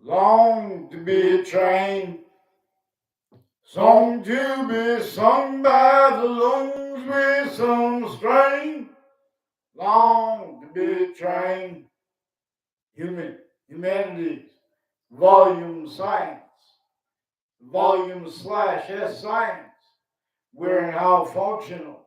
long to be a train, song to be sung by the lungs with some strain, long to be a train, humanities, volume science, volume slash S science, where and how functional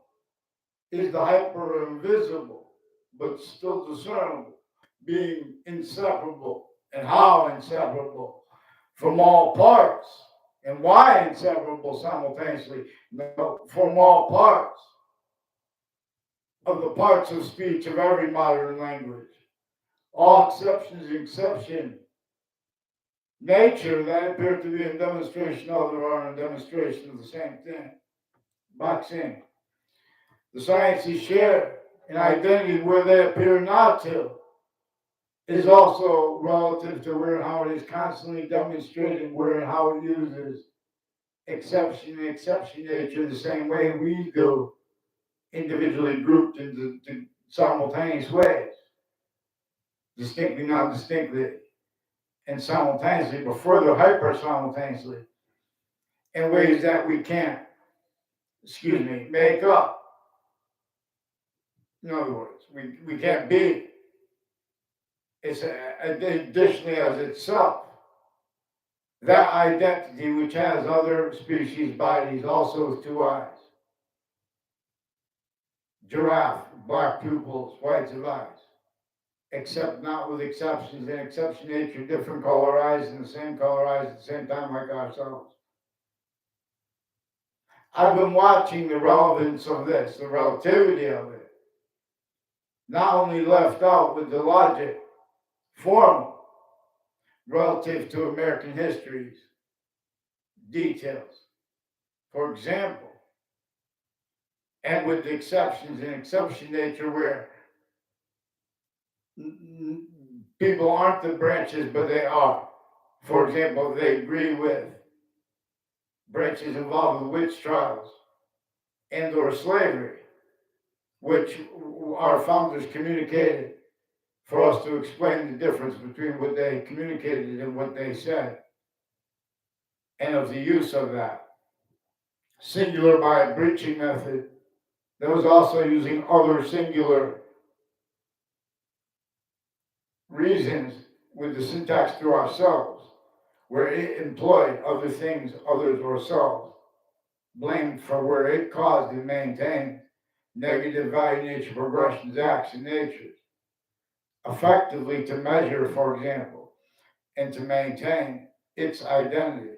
is the hyper invisible, but still discernible, being inseparable, and how inseparable from all parts, and why inseparable simultaneously, no, from all parts of the parts of speech of every modern language. All exceptions exception. Nature that appear to be a demonstration of or a demonstration of the same thing. Boxing. The sciences share an identity where they appear not to is also relative to where and how it is constantly demonstrating where and how it uses exception and exception nature the same way we do, individually grouped into simultaneous ways, distinctly, not distinctly, and simultaneously, but further hyper simultaneously, in ways that we can't, make up. In other words, we can't be. It's additionally as itself. That identity, which has other species bodies, also with two eyes. Giraffe, black pupils, whites of eyes. Except not with exceptions. In exception nature, different color eyes and the same color eyes at the same time, like ourselves. I've been watching the relevance of this, the relativity of it. Not only left out with the logic, formal, relative to American histories, details. For example, and with the exceptions in exception nature where people aren't the branches, but they are. For example, they agree with branches involved with witch trials and or slavery, which our founders communicated for us to explain the difference between what they communicated and what they said, and of the use of that. Singular by a breaching method that was also using other singular reasons with the syntax to ourselves, where it employed other things, others, or selves, blamed for where it caused and maintained negative value nature progressions, acts, and natures, effectively to measure, for example, and to maintain its identity,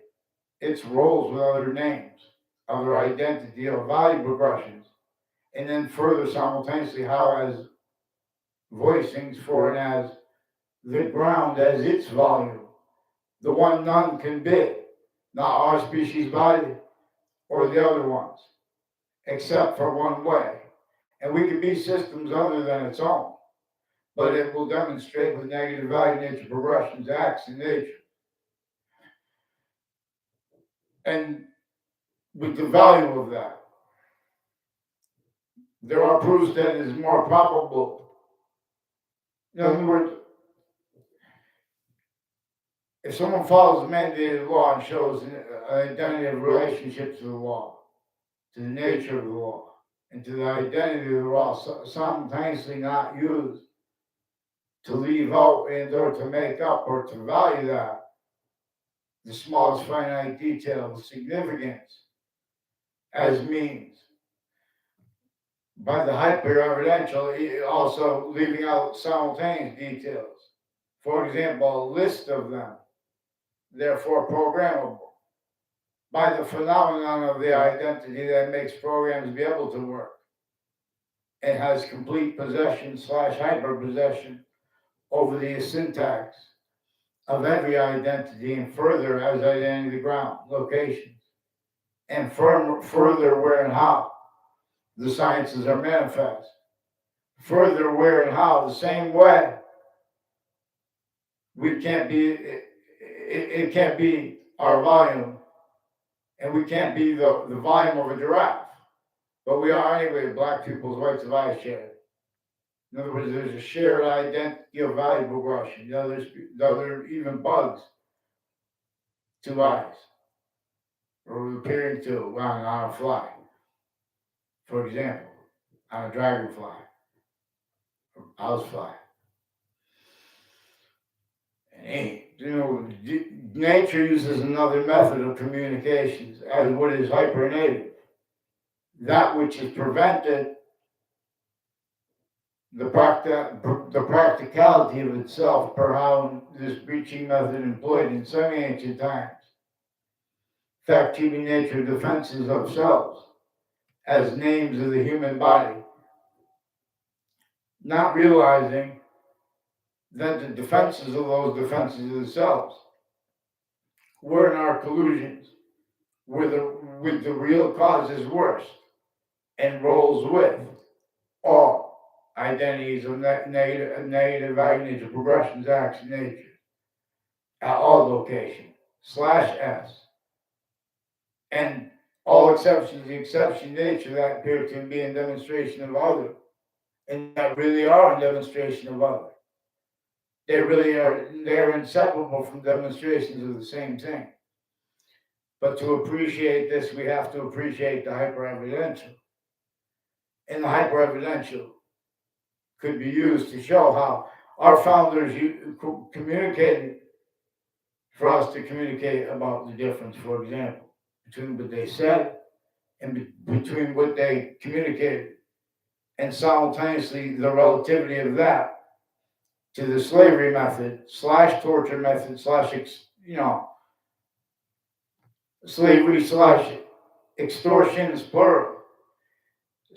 its roles with other names, other identity of value progressions, and then further simultaneously how as voicings for and as the ground as its volume, the one none can be, not our species body or the other ones, except for one way. And we can be systems other than its own, but it will demonstrate with negative value nature progressions, acts in nature. And with the value of that, there are proofs that it is more probable. In other words, if someone follows the mandated law and shows an identity of relationship to the law, to the nature of the law, and to the identity of the law, simultaneously not used to leave out and or to make up or to value that, the smallest finite detail of significance as means. By the hyper-evidential, also leaving out simultaneous details. For example, a list of them, therefore programmable. By the phenomenon of the identity that makes programs be able to work. It has complete possession / hyper-possession over the syntax of every identity and further as identity of the ground, locations, and further where and how the sciences are manifest. Further where and how the same way we can't be, it can't be our volume, and we can't be the volume of a giraffe, but we are anyway, black people's rights of eyes shared. In other words, there's a shared identity of value progression. There's other even bugs two eyes, or appearing to on a fly, for example, on a dragonfly, or housefly. And, nature uses another method of communications as what is hypernative. That which is prevented, the practicality of itself per how this breaching method employed in semi-ancient times. In fact, human nature defenses of selves as names of the human body, not realizing that the defenses of those defenses of the selves were in our collusions, with the real causes worse, and rolls with all identities of negative value nature, progressions, acts, nature, at all locations, /s, and all exceptions, the exception nature that appear to be in demonstration of other, and that really are in demonstration of other. They're inseparable from demonstrations of the same thing. But to appreciate this, we have to appreciate the hyper-evidential. And the hyper-evidential could be used to show how our founders communicated for us to communicate about the difference, for example, between what they said and between what they communicated, and simultaneously the relativity of that to the slavery method / torture method / slavery / extortion is plural /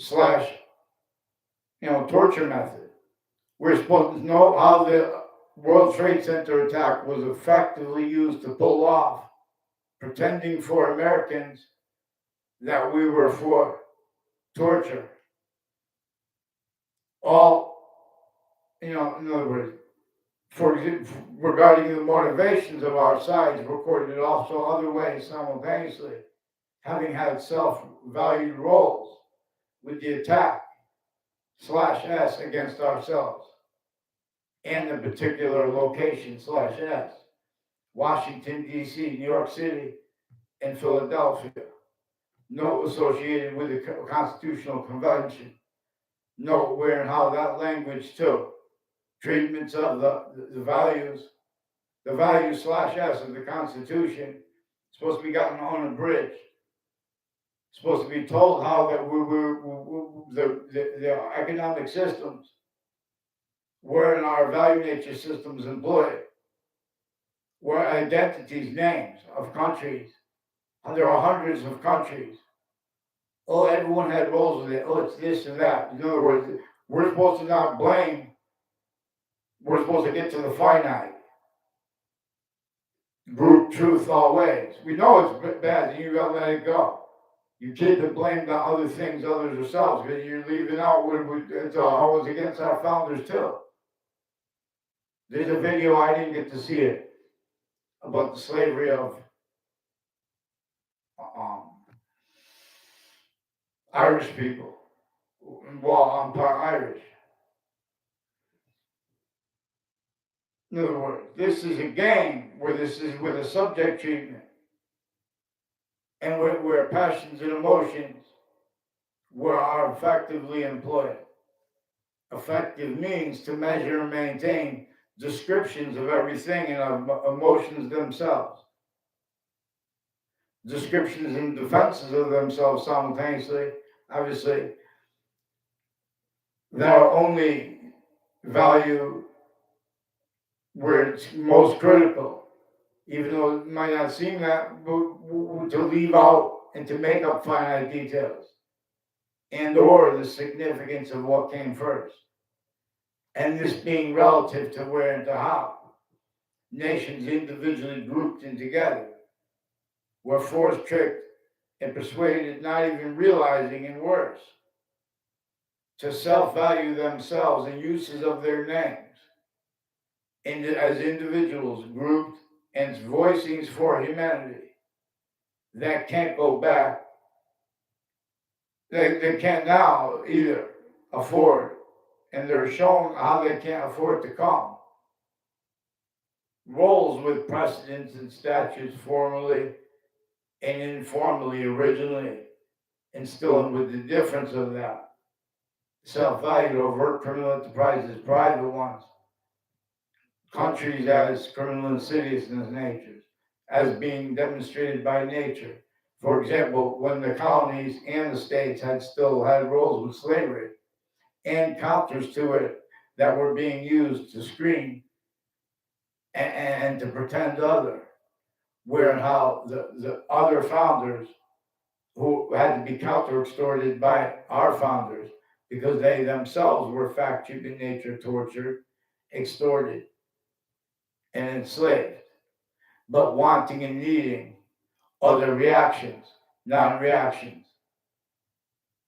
torture method. We're supposed to know how the World Trade Center attack was effectively used to pull off, pretending for Americans that we were for torture. In other words, regarding the motivations of our sides, recorded also other ways simultaneously, having had self-valued roles with the attack /s against ourselves and the particular location /s, Washington, D.C., New York City, and Philadelphia. Note associated with the Constitutional Convention. Note where and how that language too. Treatments of the values, the value /s of the Constitution, supposed to be gotten on a bridge. Supposed to be told how that the economic systems were in our value nature systems employed, were identities, names of countries. And there are hundreds of countries. Oh, everyone had roles with it. Oh, it's this and that. In other words, we're supposed to not blame. We're supposed to get to the finite. Group truth always. We know it's bad, and you gotta let it go. You can't blame the other things, others ourselves, because you're leaving out what it's always against our founders too. There's a video, I didn't get to see it, about the slavery of Irish people. Well, I'm part Irish. In other words, this is a game where this is with a subject treatment, and where passions and emotions are effectively employed. Effective means to measure and maintain descriptions of everything and of emotions themselves. Descriptions and defenses of themselves simultaneously, obviously, that are only value where it's most critical, even though it might not seem that, to leave out and to make up finite details, and or the significance of what came first. And this being relative to where and to how nations individually grouped and together were forced, tricked, and persuaded, not even realizing, and worse, to self-value themselves and uses of their names as individuals grouped and voicings for humanity that can't go back. They can't now either afford, and they're shown how they can't afford to come. rolls with precedents and statutes formally and informally originally, and still with the difference of that self-value to overt criminal enterprises, private ones, countries as criminal insidiousness natures, as being demonstrated by nature. For example, when the colonies and the states had still had roles with slavery and counters to it that were being used to screen and to pretend other, where and how the other founders who had to be counter extorted by our founders because they themselves were fact cheap in nature, tortured, extorted, and enslaved, but wanting and needing other reactions, non-reactions,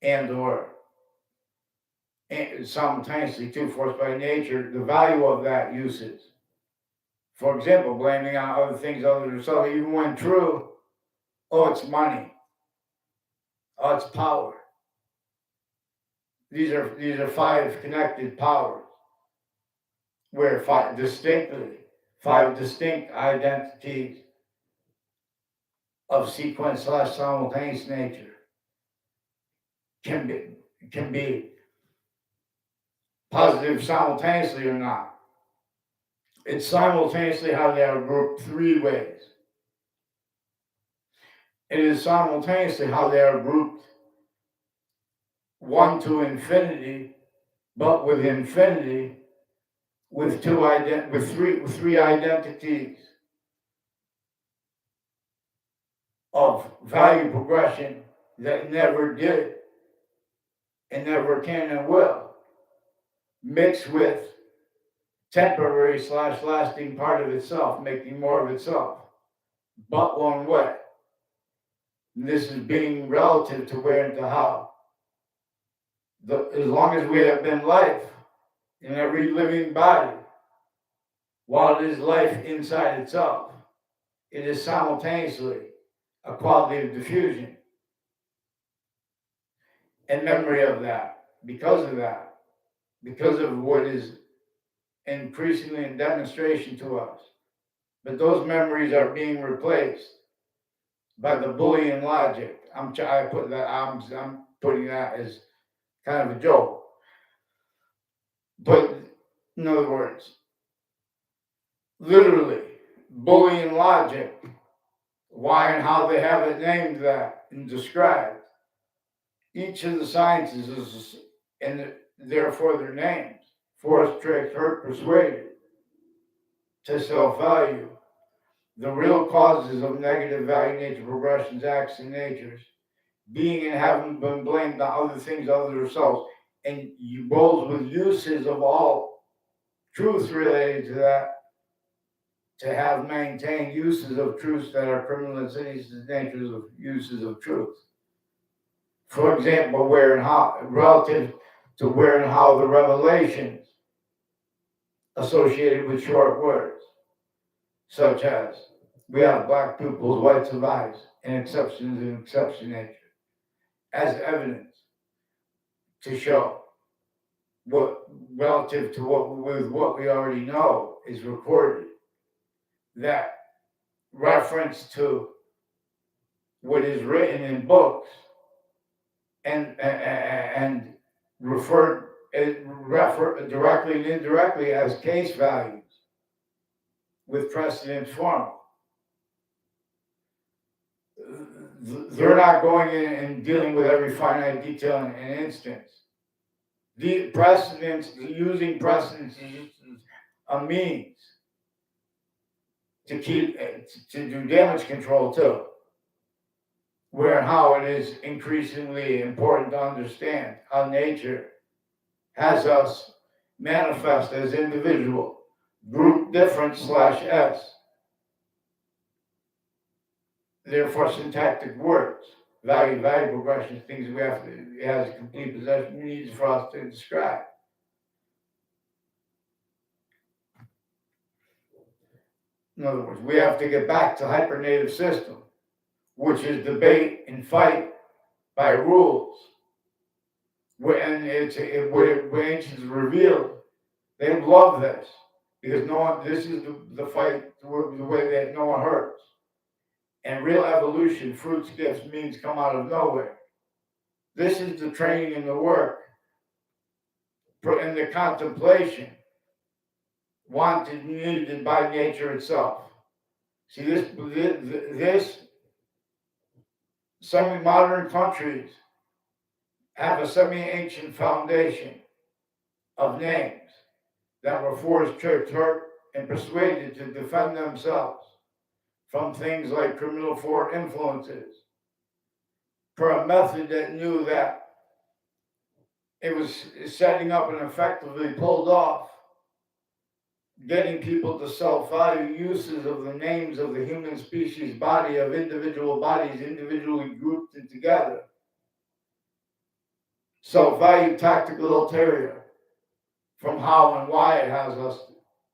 and simultaneously too forced by nature, the value of that usage. For example, blaming on other things other than yourself, even when true, oh, it's money, oh, it's power. These are five connected powers, where five distinct identities of sequence / simultaneous nature can be positive simultaneously or not. It's simultaneously how they are grouped three ways. It is simultaneously how they are grouped one to infinity, but with infinity, with three identities of value progression that never did and never can and will, mixed with temporary / lasting part of itself, making more of itself, but one way. And this is being relative to where and to how. As long as we have been life in every living body, while it is life inside itself, it is simultaneously a quality of diffusion and memory of that, because of what is increasingly in demonstration to us. But those memories are being replaced by the Boolean logic. I'm putting that as kind of a joke. But in other words, literally, Boolean logic, why and how they have it named that and described. Each of the sciences is, and therefore their names, force, trick, hurt, persuaded, to self-value, the real causes of negative value nature progressions, acts, and natures, being and having been blamed on other things other than themselves, and you both with uses of all truth related to that, to have maintained uses of truths that are criminal insidious natures of uses of truth. For example, where and how, relative to where and how the revelations associated with short words, such as we have black pupils, whites of eyes, and exceptions in exception nature, as evidence to show what relative to what we already know is recorded, that reference to what is written in books and refer directly and indirectly as case values with precedent formal. They're not going in and dealing with every finite detail in an instance. The precedents, using precedents is a means to do damage control too. Where and how it is increasingly important to understand how nature has us manifest as individual, group different / S. Therefore, syntactic words, value progression, things we have to, it has a complete possession needs for us to describe. In other words, we have to get back to hypernative system, which is debate and fight by rules. When ancients revealed, they love this. because no one, this is the fight the way that no one hurts. And real evolution, fruits, gifts, means come out of nowhere. This is the training and the work and the contemplation wanted and needed by nature itself. See, this semi-modern countries have a semi-ancient foundation of names that were forced, tricked, hurt, and persuaded to defend themselves from things like criminal foreign influences, for a method that knew that it was setting up and effectively pulled off, getting people to self-value uses of the names of the human species body, of individual bodies individually grouped and together. Self-value tactical ulterior from how and why it has us,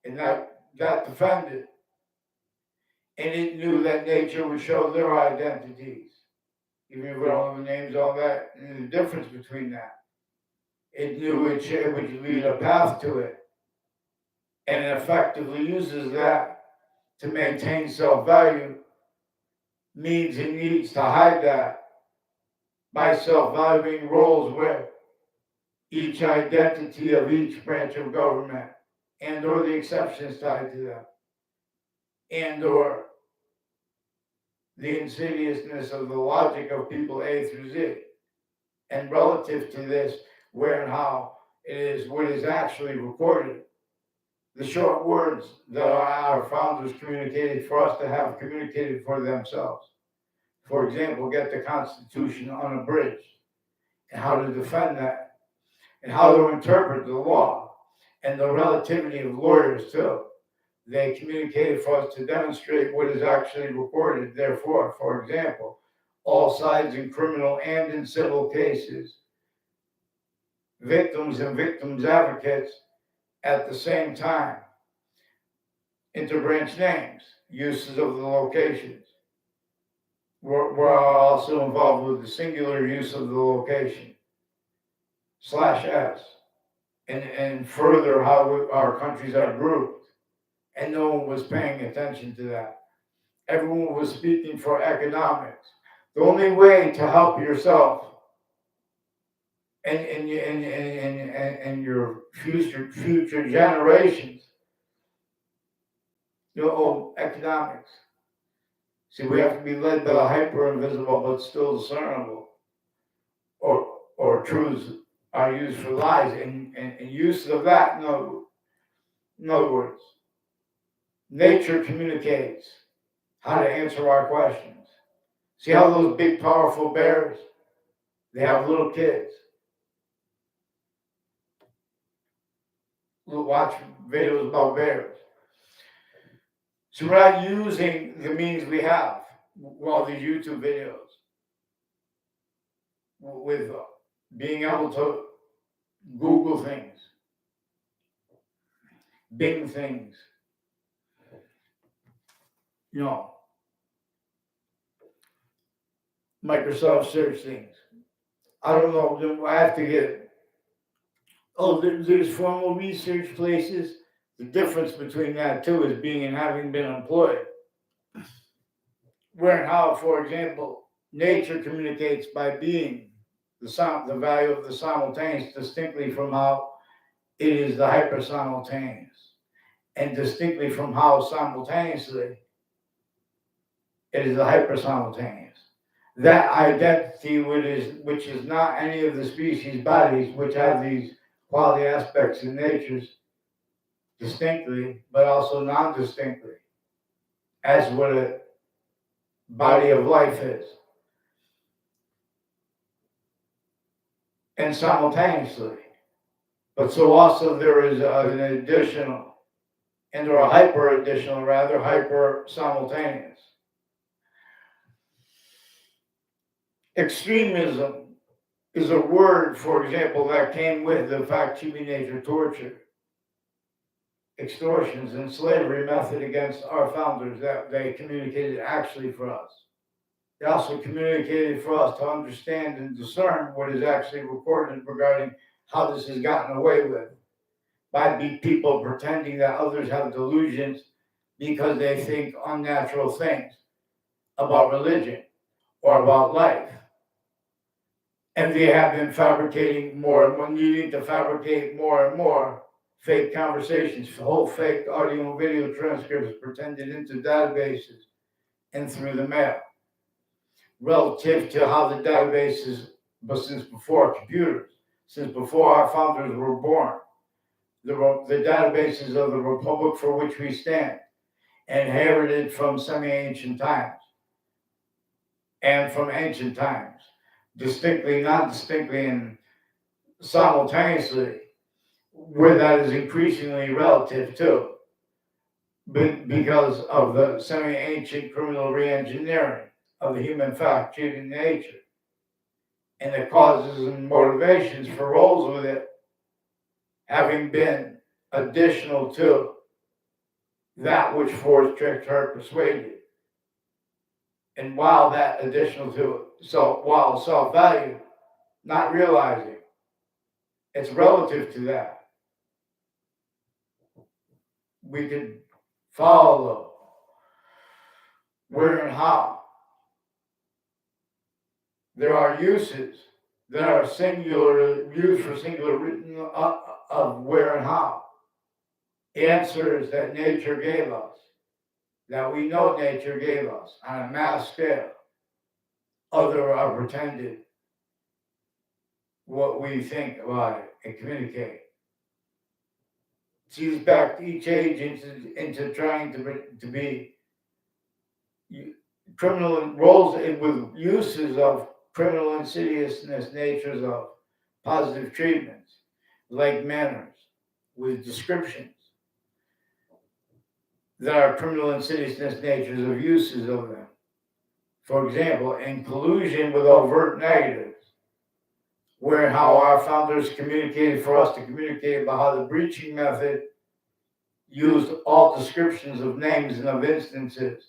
and that defended. And it knew that nature would show their identities, even if we don't have the names on that, and the difference between that. It knew it would lead a path to it, and it effectively uses that to maintain self-value, means it needs to hide that by self-valuing roles where each identity of each branch of government and or the exceptions tied to them and or the insidiousness of the logic of people A through Z, and relative to this, where and how it is what is actually recorded. The short words that our founders communicated for us to have communicated for themselves. For example, get the Constitution unabridged, and how to defend that, and how to interpret the law, and the relativity of lawyers too. They communicated for us to demonstrate what is actually recorded. Therefore, for example, all sides in criminal and in civil cases, victims and victims advocates at the same time, interbranch names, uses of the locations. We're also involved with the singular use of the location, /s, and further how our countries are grouped. And no one was paying attention to that. Everyone was speaking for economics. The only way to help yourself and your future generations, economics. See, we have to be led by the hyper invisible but still discernible, or truths are used for lies, and use of that. In other words, nature communicates how to answer our questions. See how those big, powerful bears, they have little kids. We'll watch videos about bears. So we're not using the means we have, well, these YouTube videos, with being able to Google things, Bing things, Microsoft search things. I don't know, I have to get it. Oh, there's formal research places. The difference between that too is being and having been employed. Where and how, for example, nature communicates by being the value of the simultaneous distinctly from how it is the hyper-simultaneous, and distinctly from how simultaneously it is the hyper-simultaneous. That identity which is not any of the species bodies which have these quality aspects in natures distinctly, but also non-distinctly, as what a body of life is. And simultaneously. But so also there is an additional, or a hyper simultaneous. Extremism is a word, for example, that came with the fact human nature torture, extortions, and slavery method against our founders that they communicated actually for us. They also communicated for us to understand and discern what is actually recorded regarding how this is gotten away with. by people pretending that others have delusions because they think unnatural things about religion or about life. And they have been fabricating more and more, needing to fabricate more and more fake conversations, whole fake audio and video transcripts pretended into databases and through the mail, relative to how the databases, but since before computers, since before our founders were born, the databases of the republic for which we stand, inherited from semi-ancient times and from ancient times, distinctly, not distinctly, and simultaneously, where that is increasingly relative too, because of the semi-ancient criminal re-engineering of the human fact treating nature and the causes and motivations for roles with it having been additional to that which force, tricked, hurt, persuaded. And while that additional to while self-value, not realizing it's relative to that, we can follow where and how. There are uses that are singular, used for singular written of where and how. Answers that nature gave us, that we know nature gave us on a mass scale. Other are pretended what we think about it and communicate. Sees back each age into trying to be criminal roles with uses of criminal insidiousness, natures of positive treatments, like manners, with descriptions that are criminal insidiousness natures of uses of them. For example, in collusion with overt negatives, where how our founders communicated for us to communicate about how the breaching method used all descriptions of names and of instances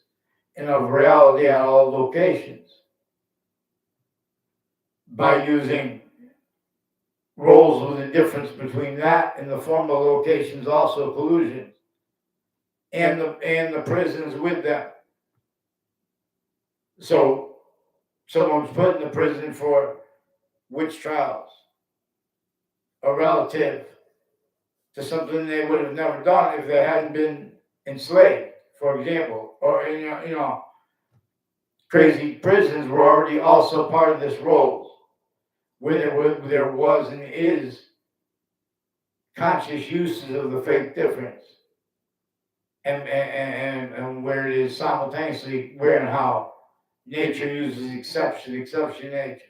and of reality at all locations by using roles with the difference between that and the formal locations, also collusions, and the prisons with them. So someone's put in the prison for witch trials, or relative to something they would have never done if they hadn't been enslaved, for example, or crazy prisons were already also part of this role, where there was and is conscious uses of the fake difference, and where it is simultaneously where and how nature uses exception nature,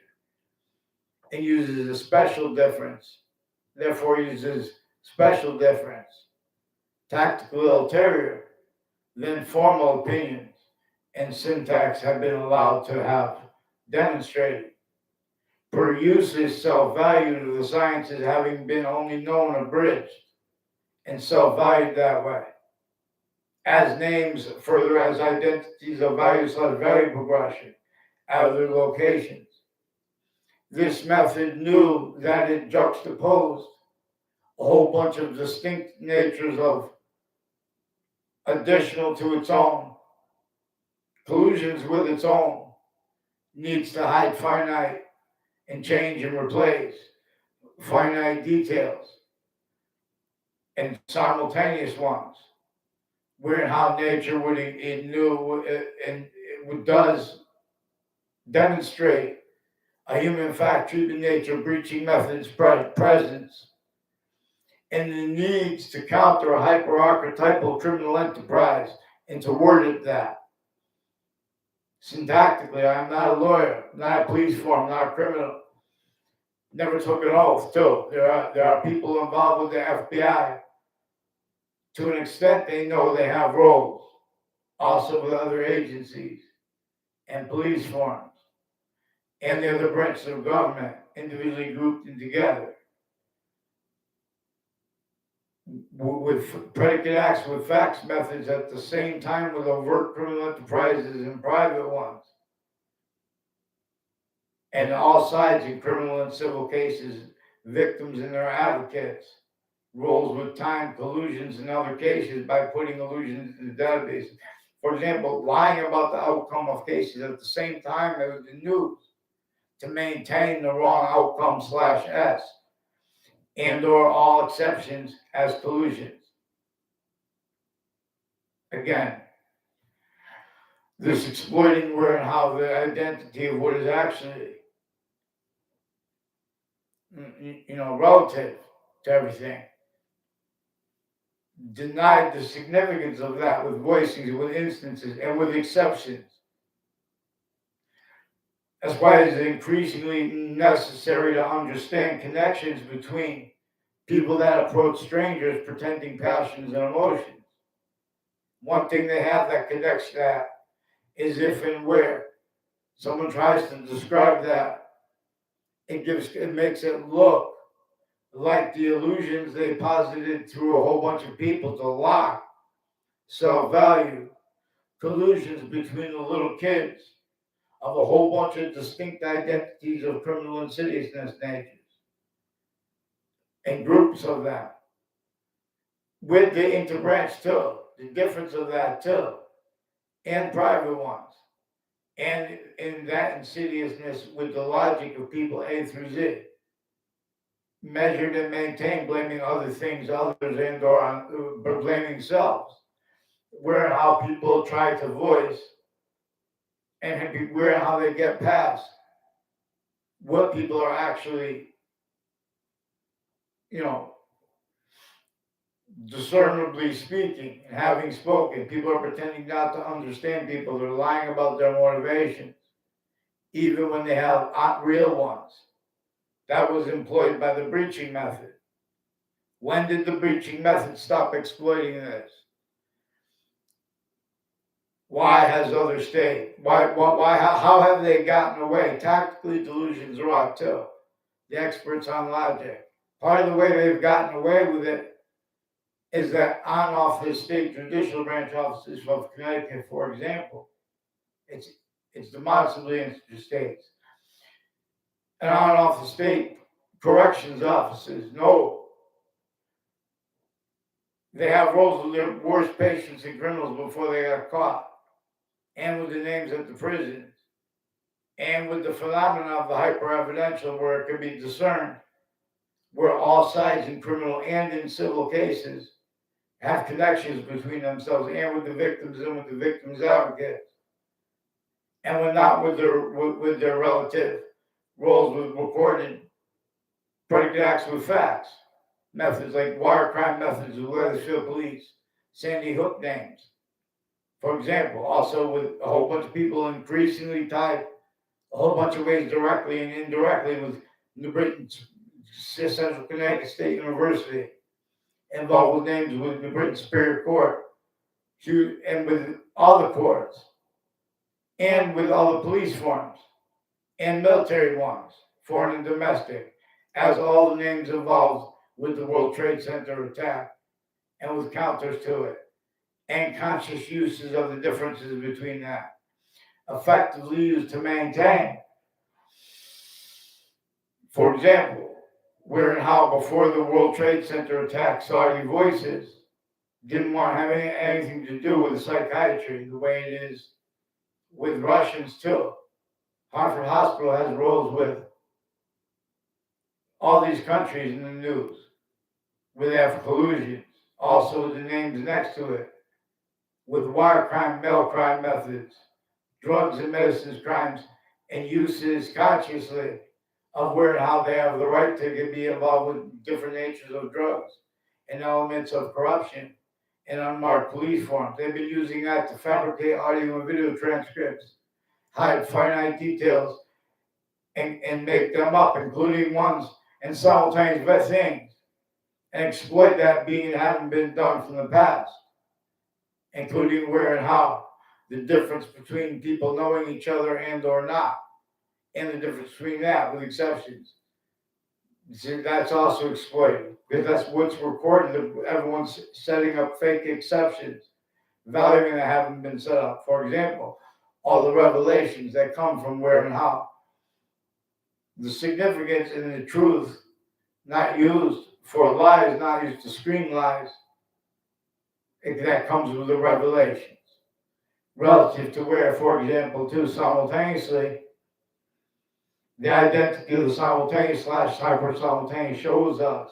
and uses a special difference, therefore uses special difference, tactical ulterior, then formal opinions and syntax have been allowed to have demonstrated. Per uses self-value to the sciences having been only known abridged and self-valued that way. As names, further as identities of value/value progression out of their locations. This method knew that it juxtaposed a whole bunch of distinct natures of additional to its own, collusions with its own, needs to hide finite and change and replace finite details and simultaneous ones, where and how nature would it knew and it does demonstrate a human fact treatment nature breaching methods presence and the needs to counter a hyper-archetypal criminal enterprise and to word it that. Syntactically, I'm not a lawyer, not a police form, not a criminal. Never took an oath, too. There are people involved with the FBI. To an extent, they know they have roles, also with other agencies and police forms and the other branches of government, individually grouped and together, with predicate acts with facts methods at the same time with overt criminal enterprises and private ones. And all sides in criminal and civil cases, victims and their advocates, rolls with time, collusions, and other cases by putting illusions in the database. For example, lying about the outcome of cases at the same time as the news to maintain the wrong outcome slash S, and or all exceptions as collusions. Again, this exploiting where and how the identity of what is actually, relative to everything. Denied the significance of that with voicings, with instances, and with exceptions. That's why it's increasingly necessary to understand connections between people that approach strangers pretending passions and emotions. One thing they have that connects that is if and where someone tries to describe that, it makes it look like the illusions they posited through a whole bunch of people to lock self-value, collusions between the little kids of a whole bunch of distinct identities of criminal insidiousness natures and groups of them, with the interbranch too, the difference of that too, and private ones, and in that insidiousness with the logic of people A through Z, measured and maintained, blaming other things, others, and or on, blaming selves, where and how people try to voice, and where and how they get past what people are actually, discernibly speaking and having spoken. People are pretending not to understand people. They're lying about their motivations, even when they have real ones. That was employed by the breaching method. When did the breaching method stop exploiting this? Why has other state? How have they gotten away? Tactically, delusions are out too. The experts on logic. Part of the way they've gotten away with it is that on off the state judicial branch offices of Connecticut, for example, it's demonstrably interstates. And on off the state corrections offices, no. They have rolls of their worst patients and criminals before they got caught, and with the names at the prisons, and with the phenomenon of the hyper-evidential where it can be discerned, where all sides in criminal and in civil cases have connections between themselves and with the victims and with the victims' advocates, and when not with their relative roles with recorded predicate acts with facts. Methods like wire crime methods with Wethersfield Police, Sandy Hook names, for example, also with a whole bunch of people increasingly tied a whole bunch of ways directly and indirectly with New Britain, Central Connecticut State University, involved with names with New Britain Superior Court, and with all the courts, and with all the police forms, and military ones, foreign and domestic, as all the names involved with the World Trade Center attack, and with counters to it, and conscious uses of the differences between that, effectively used to maintain. For example, where and how before the World Trade Center attack, Saudi voices didn't want to have anything to do with psychiatry the way it is with Russians too. Hartford Hospital has roles with all these countries in the news, where they have collusions, also with the names next to it, with wire crime, mail crime methods, drugs and medicines crimes, and uses consciously of where and how they have the right to be involved with different natures of drugs and elements of corruption and unmarked police forms. They've been using that to fabricate audio and video transcripts, hide finite details, and make them up, including ones and simultaneous things, and exploit that being having been done from the past, including where and how, the difference between people knowing each other and or not, and the difference between that with exceptions. See, that's also exploited because that's what's recorded. Everyone's setting up fake exceptions, valuing that haven't been set up. For example, all the revelations that come from where and how. The significance and the truth not used for lies, not used to screen lies. That comes with the revelations. Relative to where, for example, too, simultaneously, the identity of the simultaneous / hyper simultaneous shows us,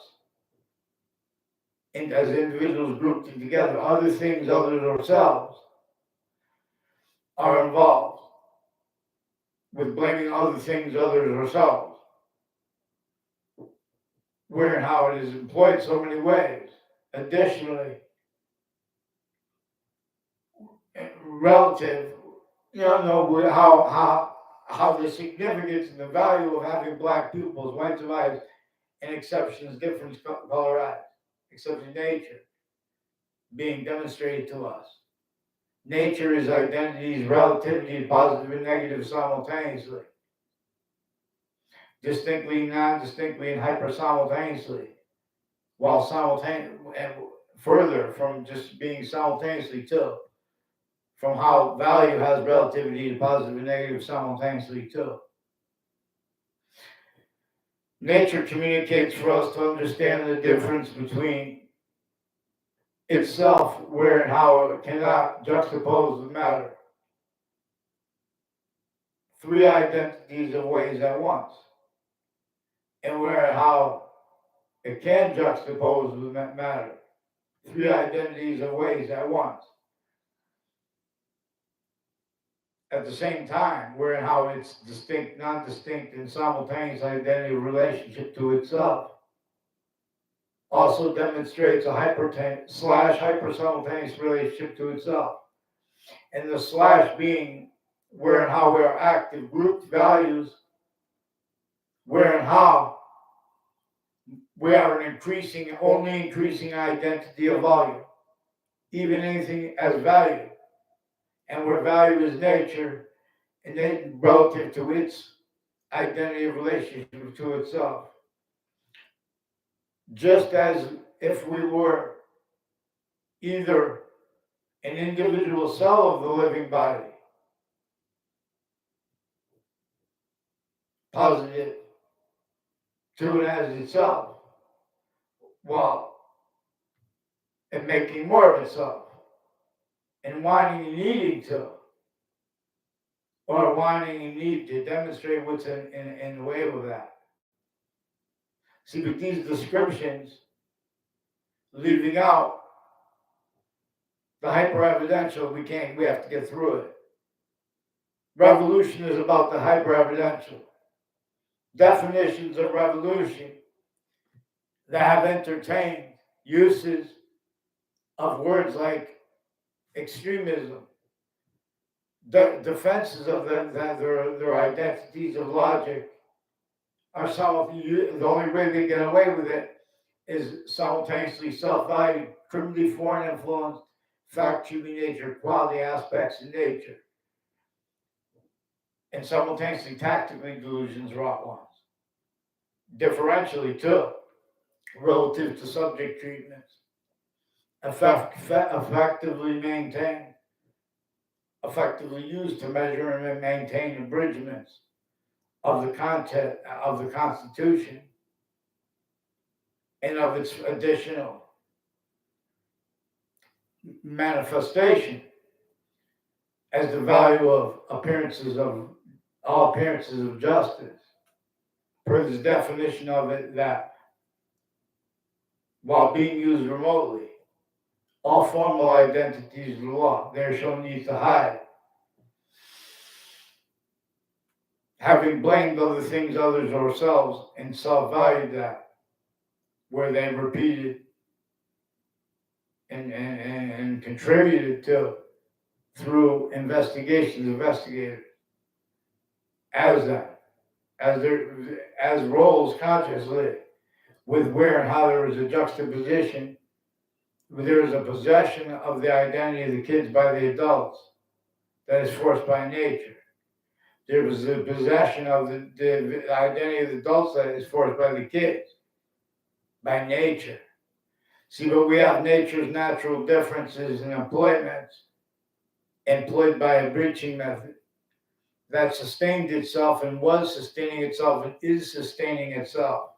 and as individuals grouped together, other things other than ourselves are involved with blaming other things other than ourselves. Where and how it is employed so many ways. Additionally, relative, how the significance and the value of having black pupils, whites of eyes, and exceptions, different color eyes, exception nature, being demonstrated to us. Nature is identities, relativity, positive and negative simultaneously. Distinctly, non-distinctly, and hyper-simultaneously. While simultaneously, and further from just being simultaneously too. From how value has relativity to positive and negative simultaneously too. Nature communicates for us to understand the difference between itself, where and how it cannot juxtapose the matter. Three identities of ways at once. And where and how it can juxtapose the matter. Three identities of ways at once. At the same time, where and how its distinct, non-distinct, and simultaneous identity relationship to itself also demonstrates a hyper simultaneous relationship to itself. And the slash being where and how we are active grouped values, where and how we are an only increasing identity of volume, even anything as value. And where value is nature, and then relative to its identity of relationship to itself. Just as if we were either an individual cell of the living body, positive to it as itself, while and making more of itself, and wanting and needing to, or wanting and need to demonstrate what's in the way of that. See, but these descriptions, leaving out the hyper-evidential, we have to get through it. Revolution is about the hyper-evidential. Definitions of revolution that have entertained uses of words like extremism, defenses of their identities of logic are the only way they get away with it is simultaneously self-value, criminally foreign influence, fact-chewing nature, quality aspects in nature, and simultaneously tactically delusions wrought ones. Differentially too, relative to subject treatments, effectively used to measure and maintain abridgments of the content of the Constitution and of its additional manifestation as the value of all appearances of justice, per this definition of it, that while being used remotely, all formal identities of the law, there shall need to hide. Having blamed other things, others, or ourselves, and self-valued that, where they repeated and contributed to through investigators, as roles consciously, with where and how there is a juxtaposition, there is a possession of the identity of the kids by the adults that is forced by nature. There was a possession of the identity of the adults that is forced by the kids, by nature. See, but we have nature's natural differences in employments employed by a breaching method that sustained itself and was sustaining itself and is sustaining itself.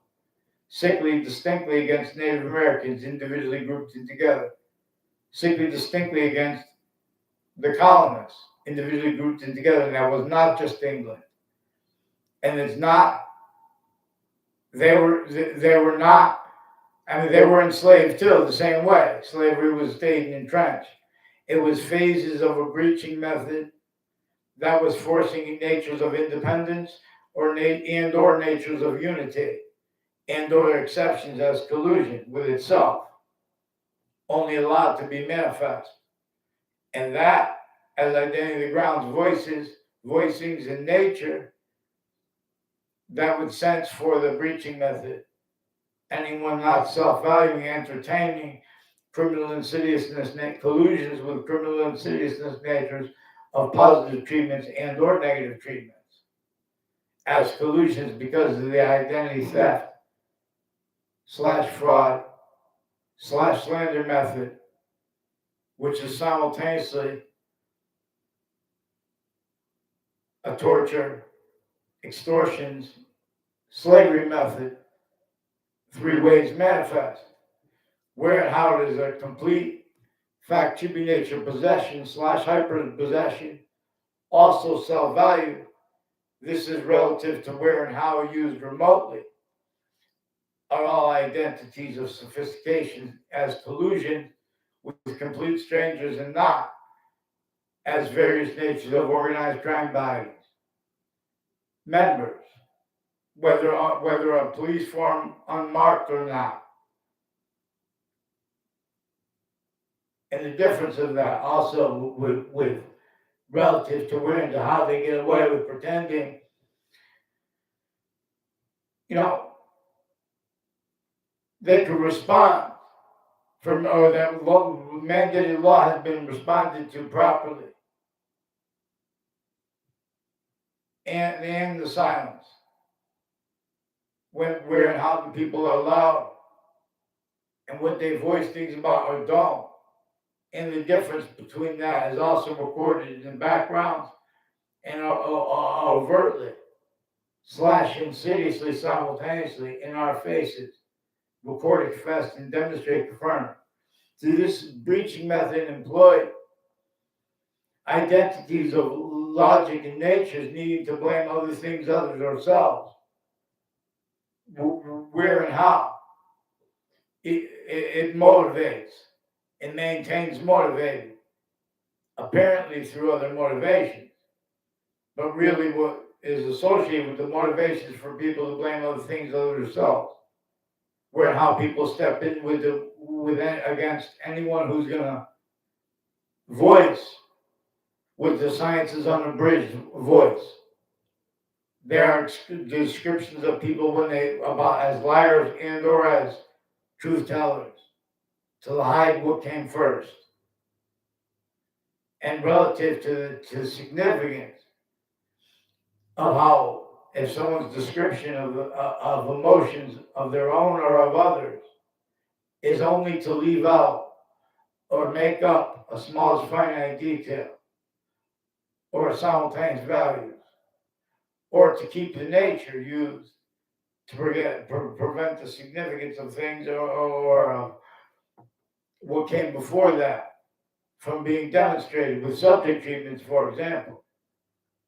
sickly distinctly against Native Americans, individually grouped and together, sickly distinctly against the colonists, individually grouped and together, and that was not just England. And it's not, they were not, I mean, they were enslaved too, the same way. Slavery was stayed and entrenched. It was phases of a breaching method that was forcing natures of independence or natures of unity, and or exceptions as collusion with itself, only allowed to be manifest. And that, as identity grounds voicings in nature, that would sense for the breaching method. Anyone not self-valuing, entertaining criminal insidiousness, collusions with criminal insidiousness natures of positive treatments and or negative treatments as collusions because of the identity theft / fraud / slander method, which is simultaneously a torture, extortions, slavery method, 3 ways manifest, where and how it is a complete fact nature possession / hyper possession, also self-value. This is relative to where and how used remotely are all identities of sophistication as collusion with complete strangers and not as various natures of organized crime bodies. Members, whether a police form unmarked or not. And the difference of that also with relative to where and to how they get away with pretending, they could respond from, or that mandated law has been responded to properly. And the silence, where and how the people are loud, and what they voice things about or don't. And the difference between that is also recorded in backgrounds and overtly / insidiously simultaneously in our faces, recorded, confessed, and demonstrate, confirmed. Through this breaching method employed, identities of logic and natures needing to blame other things other than ourselves. Where and how it motivates and maintains motivated, apparently through other motivations, but really what is associated with the motivations for people to blame other things other than themselves. Where and how people step in against anyone who's gonna voice with the science's unabridged voice. There are descriptions of people as liars and or as truth tellers to hide what came first. And relative to significance of how, if someone's description of emotions of their own or of others is only to leave out or make up a small finite detail or simultaneous values, or to keep the nature used to prevent the significance of things or what came before that from being demonstrated with subject treatments, for example,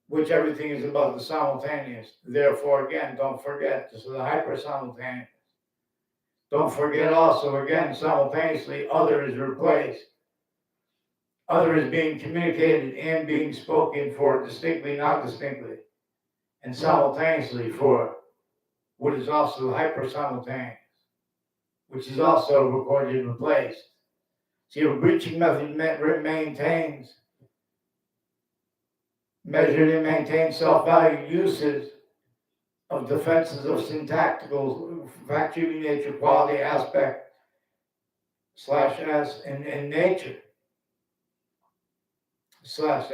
which everything is about the simultaneous. Therefore, again, don't forget, this is the hyper-simultaneous. Don't forget also, again, simultaneously, other is replaced. Other is being communicated and being spoken for distinctly, not distinctly, and simultaneously for what is also the hyper-simultaneous, which is also recorded and replaced. See, a breaching method maintains, measured and maintains self-value uses of defenses of syntactical, fact-shooting nature, quality, aspect, / s, in nature, / s.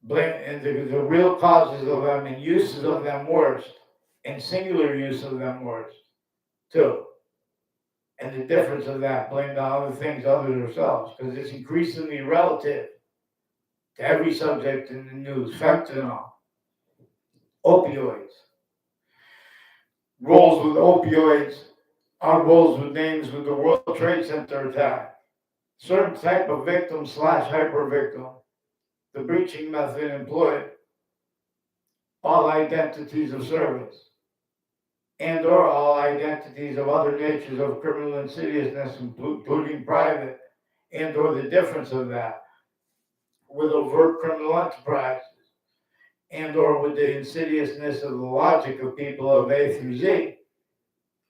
Blame, and the real causes of them and uses of them worst, and singular use of them worst, too. And the difference of that, blame on other things other than ourselves, because it's increasingly relative to every subject in the news. Fentanyl, opioids, rolls with opioids are rolls with names with the World Trade Center attack. Certain type of victim slash hyper victim. The breaching method employed all identities of service and or all identities of other natures of criminal insidiousness, including private and or the difference of that with overt criminal enterprises and or with the insidiousness of the logic of people of A through Z,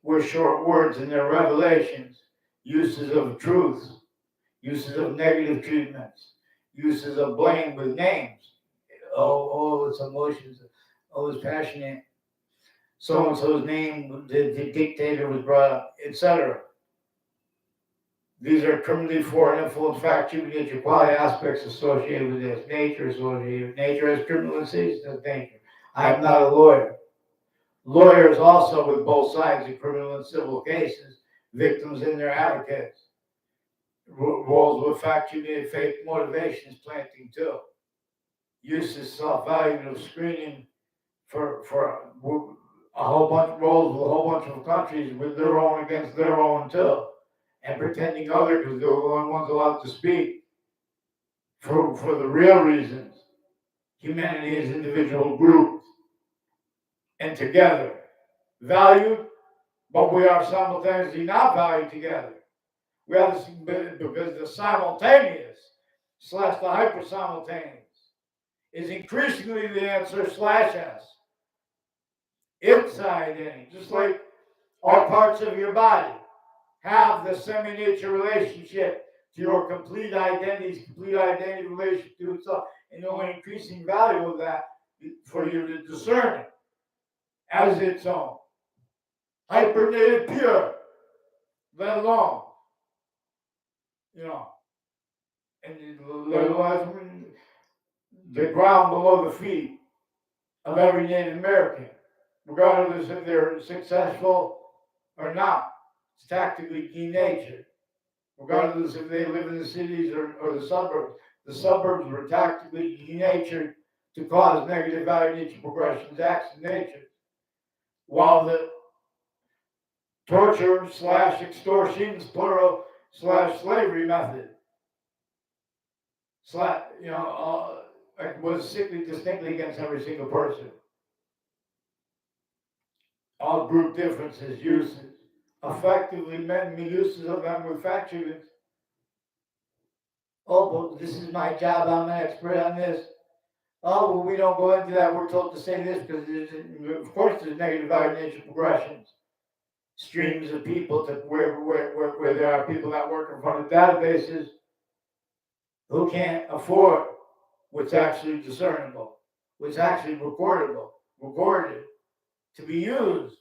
with short words in their revelations, uses of truth, uses of negative treatments, uses of blame with names. Oh, it's emotions. Oh, it's passionate. So and so's name, the dictator was brought up, etc. These are criminally foreign influence, factual nature, quality aspects associated with this. Nature associated with nature as criminal insidiousness nature. I am not a lawyer. Lawyers also with both sides of criminal and civil cases, victims and their advocates. Roles with factual fake motivations planting too. Uses self-value screening for a whole bunch of roles with a whole bunch of countries with their own against their own too, and pretending others because they're the only ones allowed to speak for the real reasons. Humanity is individual groups and together valued, but we are simultaneously not valued together. We have this because the simultaneous slash the hyper simultaneous is increasingly the answer slash S. Inside in, just like all parts of your body have the semi-nature relationship to your complete identity relationship to itself, and the only increasing value of that for you to discern it as its own. Hypernative pure, let alone, and let alone the ground below the feet of every Native American, regardless if they're successful or not. It's tactically denatured, regardless if they live in the cities or the suburbs. The suburbs were tactically denatured to cause negative value nature progressions, acts of nature, while the torture slash extortions, plural, slash slavery method, was sickly distinctly against every single person. All group differences, uses, effectively met uses of them with factuals. Oh, but this is my job, I'm an expert on this. Oh, well, we don't go into that, we're told to say this because of course there's negative value nature progressions. Streams of people to where there are people that work in front of databases who can't afford what's actually discernible, what's actually recorded to be used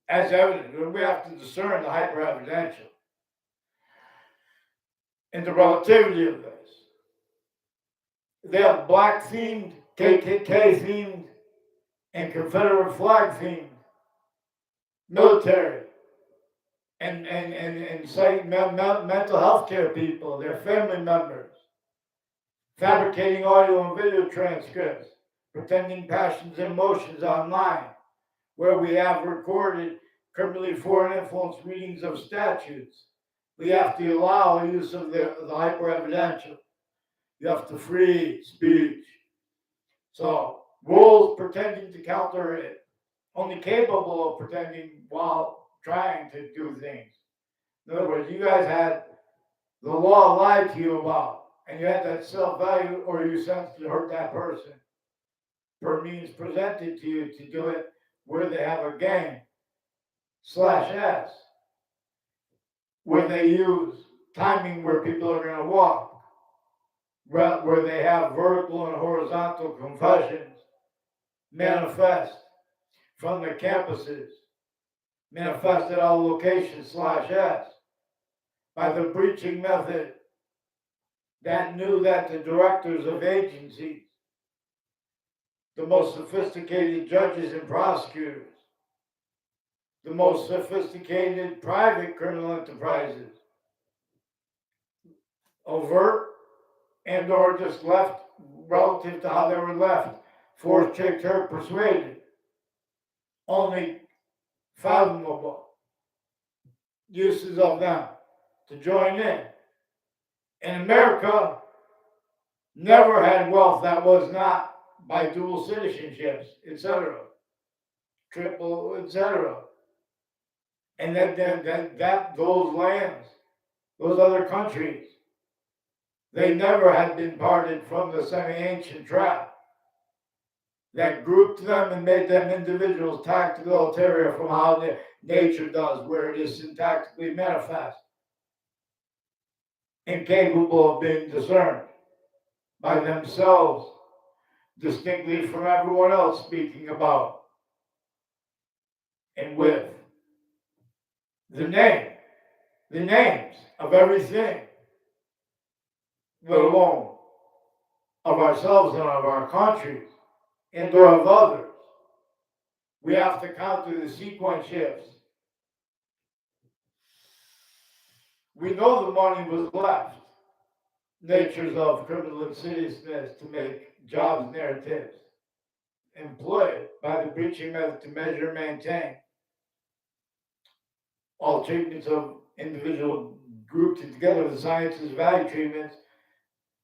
as evidence. We have to discern the hyper-evidential and the relativity of this. They have black themed, KKK themed, and Confederate flag themed military and mental health care people, their family members, fabricating audio and video transcripts, pretending passions and emotions online, where we have recorded criminally foreign influence readings of statutes. We have to allow use of the hyper-evidential. You have to free speech. So rules pretending to counter it, only capable of pretending while trying to do things. In other words, you guys had the law lied to you about, and you had that self-value or you sensed to hurt that person per means presented to you to do it where they have a game slash S, where they use timing where people are going to walk, where they have vertical and horizontal confessions manifest from the campuses, manifest at all locations slash S, by the breaching method that knew that the directors of agencies, the most sophisticated judges and prosecutors, the most sophisticated private criminal enterprises, overt and or just left relative to how they were left, forced, tricked, hurt, persuaded, only unfathomable uses of them to join in. And America never had wealth that was not by dual citizenships, etc., triple, etc. And that those lands, those other countries, they never had been parted from the semi-ancient trap that grouped them and made them individuals tactical ulterior from how nature does, where it is syntactically manifest, incapable of being discerned by themselves distinctly from everyone else speaking about and with. The names of everything, let alone of ourselves and of our countries and or of others. We have to counter the sequence shifts. We know the money was left, natures of criminal insidiousness to make jobs narratives, employed by the breaching method to measure and maintain all treatments of individual grouped together with the sciences, value treatments,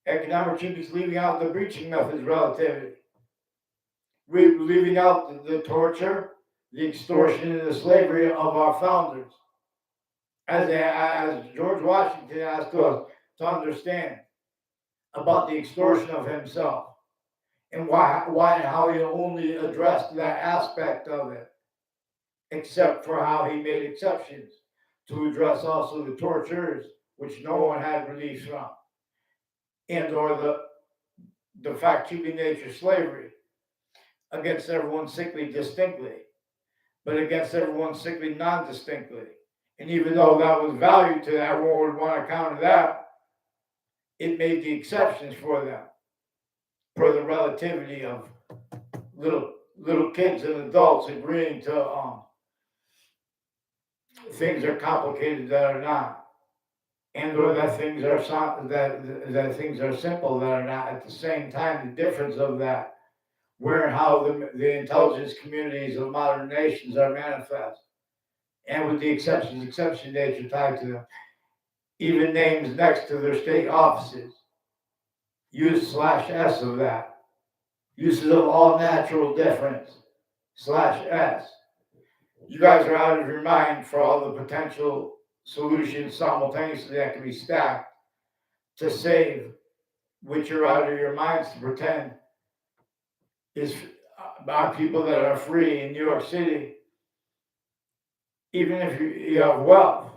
economic treatments, leaving out the breaching methods relativity. We're leaving out the torture, the extortion, and the slavery of our founders. As George Washington asked us to understand about the extortion of himself and why and how he only addressed that aspect of it, except for how he made exceptions to address also the tortures which no one had relief from, and or the fact-keeping nature of slavery against everyone sickly distinctly, but against everyone sickly non-distinctly. And even though that was value to that, everyone would want to counter that, it made the exceptions for them, for the relativity of little kids and adults agreeing to things are complicated that are not, and or that things are that things are simple that are not. At the same time, the difference of that, where and how the intelligence communities of modern nations are manifest, and with the exception nature tied to them, even names next to their state offices, use /s of that, uses of all natural difference /s. You guys are out of your mind for all the potential solutions simultaneously that can be stacked to save, which are out of your minds to pretend is about people that are free in New York City, even if you have wealth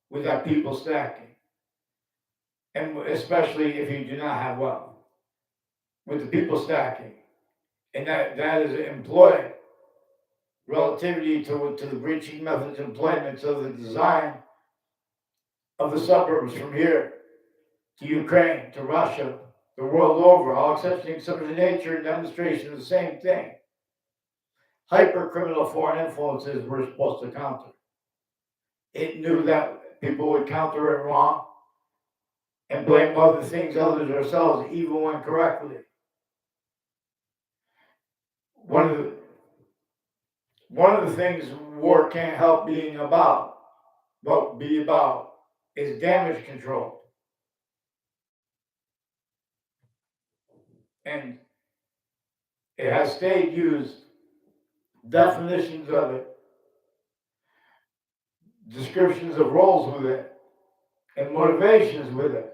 with that people stacking, and especially if you do not have wealth with the people stacking, and that is employed relativity to the breaching methods employments of the design of the suburbs from here to Ukraine to Russia, the world over, all exceptions of the nature and demonstration of the same thing. Hyper-criminal foreign influences were supposed to counter. It knew that people would counter it wrong and blame other things other than ourselves, even when correctly. One of the things war can't help being about, but be about, is damage control. And it has stayed used, definitions of it, descriptions of roles with it, and motivations with it,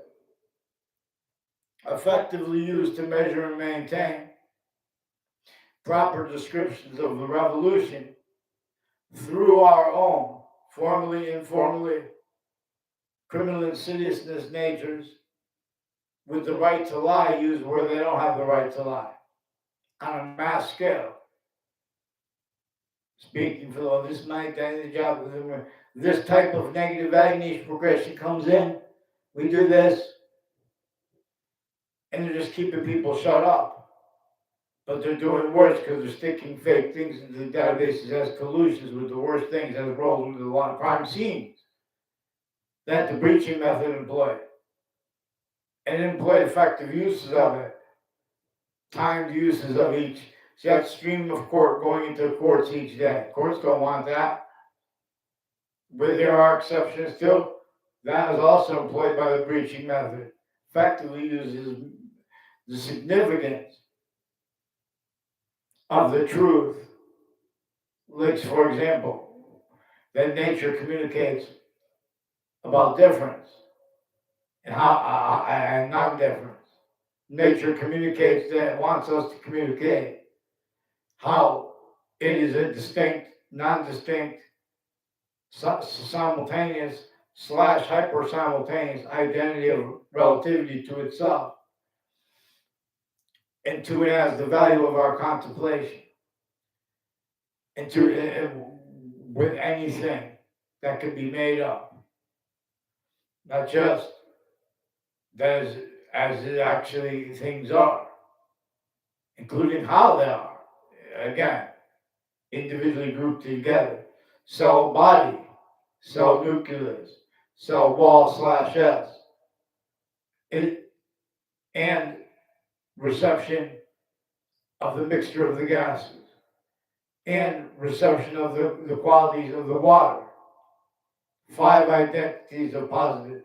effectively used to measure and maintain proper descriptions of the revolution through our own, formally, informally, criminal insidiousness natures, with the right to lie used where they don't have the right to lie, on a mass scale. Speaking for this might the job, this type of negative value niche progression comes in, we do this, and they're just keeping people shut up. But they're doing worse because they're sticking fake things into the databases as collusions with the worst things, as roles with a lot of crime scenes that the breaching method employed. And employed effective uses of it, timed uses of each See that stream of court going into the courts each day. Courts don't want that. But there are exceptions still. That is also employed by the breaching method. Effectively uses the significance of the truth. Like, for example, that nature communicates about difference and how and non-difference. Nature communicates that it wants us to communicate how it is a distinct, non-distinct, simultaneous / hyper-simultaneous identity of relativity to itself, and to it as the value of our contemplation, and to it with anything that could be made up, not just as it actually things are, including how they are. Again, individually grouped together. Cell body, cell nucleus, cell wall / S. And reception of the mixture of the gases, and reception of the qualities of the water. 5 identities of positive,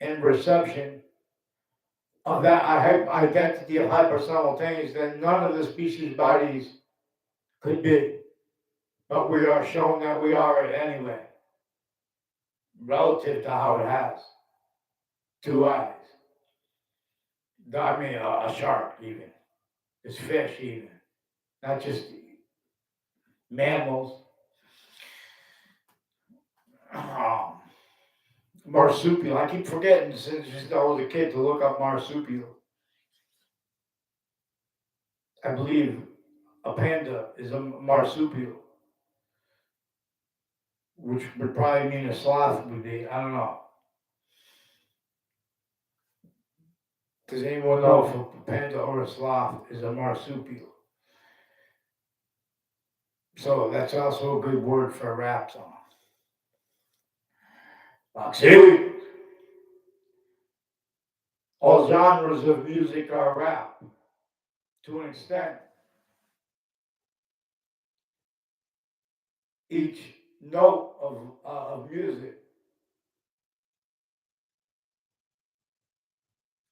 and reception of that identity of hypersimultaneous that none of the species bodies could be. But we are shown that we are it anyway, relative to how it has 2 eyes. I mean, a shark even. It's fish even. Not just mammals. Marsupial. I keep forgetting since I was a kid to look up marsupial. I believe a panda is a marsupial, which would probably mean a sloth would be. I don't know. Does anyone know if a panda or a sloth is a marsupial? So that's also a good word for a rap song. Foxy. All genres of music are rap, to an extent. Each note of music,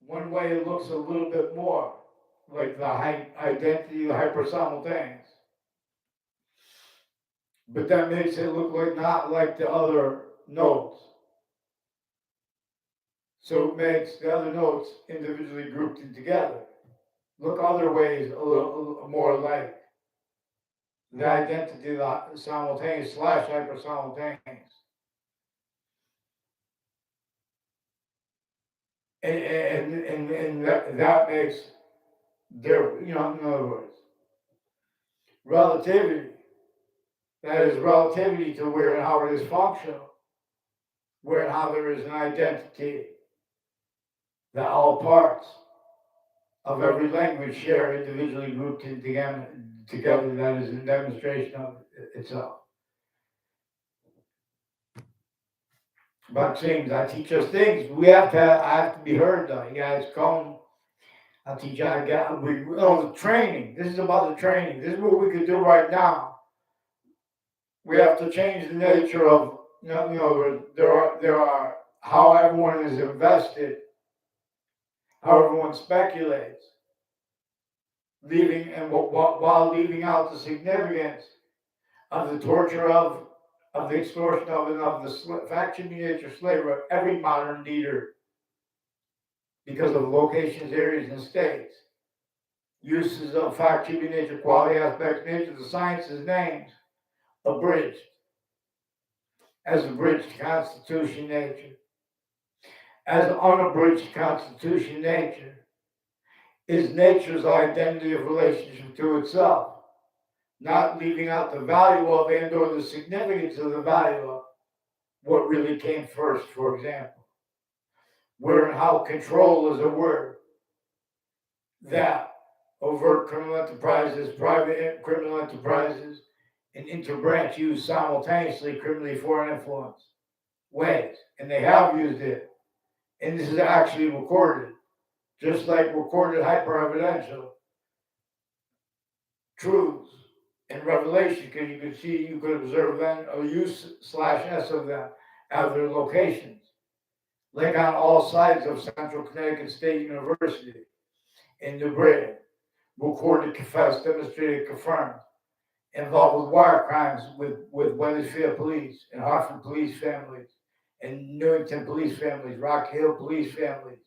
one way it looks a little bit more like the identity of hypersimultaneous, but that makes it look like not like the other notes. So it makes the other notes individually grouped together look other ways a little more like the identity of the simultaneous / hypersimultaneous. And that makes there, in other words, relativity. That is relativity to where and how it is functional, where and how there is an identity that all parts of every language share individually grouped together. That is a demonstration of itself. Vaccines, I teach us things. I have to be heard though. You guys come. I'll teach you how to get. The training. This is about the training. This is what we could do right now. We have to change the nature of, there are how everyone is invested, how everyone speculates, while leaving out the significance of the torture of the extortion of and of the faction nature slavery of every modern leader because of locations, areas, and states. Uses of fact, nature, quality, aspects, nature, the sciences, names, abridged. As abridged constitution nature. As unabridged constitution nature is nature's identity of relationship to itself, not leaving out the value of and or the significance of the value of what really came first, for example. Where and how control is a word that overt criminal enterprises, private criminal enterprises, and interbranch use simultaneously criminally foreign influence ways, and they have used it. And this is actually recorded, just like recorded hyper-evidential truths in Revelation, because you could observe them or use/s of them at their locations, like on all sides of Central Connecticut State University in New Britain, recorded, confessed, demonstrated, confirmed, involved with wire crimes with Wethersfield Police and Hartford Police families and Newington Police families, Rock Hill Police families,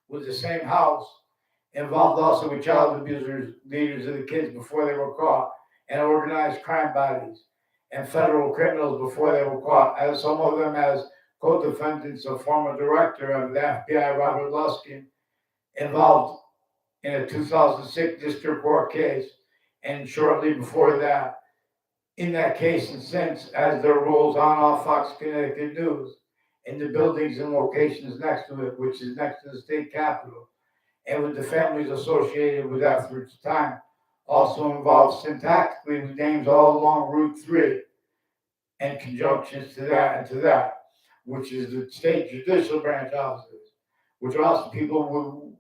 with the same house, involved also with child abusers, leaders of the kids before they were caught, and organized crime bodies and federal criminals before they were caught, as some of them as co-defendants of former director of the FBI, Robert Luskin, involved in a 2006 district court case, and shortly before that, in that case and since, as their roles on off Fox Connecticut News, in the buildings and locations next to it, which is next to the state capitol, and with the families associated with that through time, also involved syntactically with names all along Route 3 and conjunctions to that and to that, which is the state judicial branch offices, which are also people who,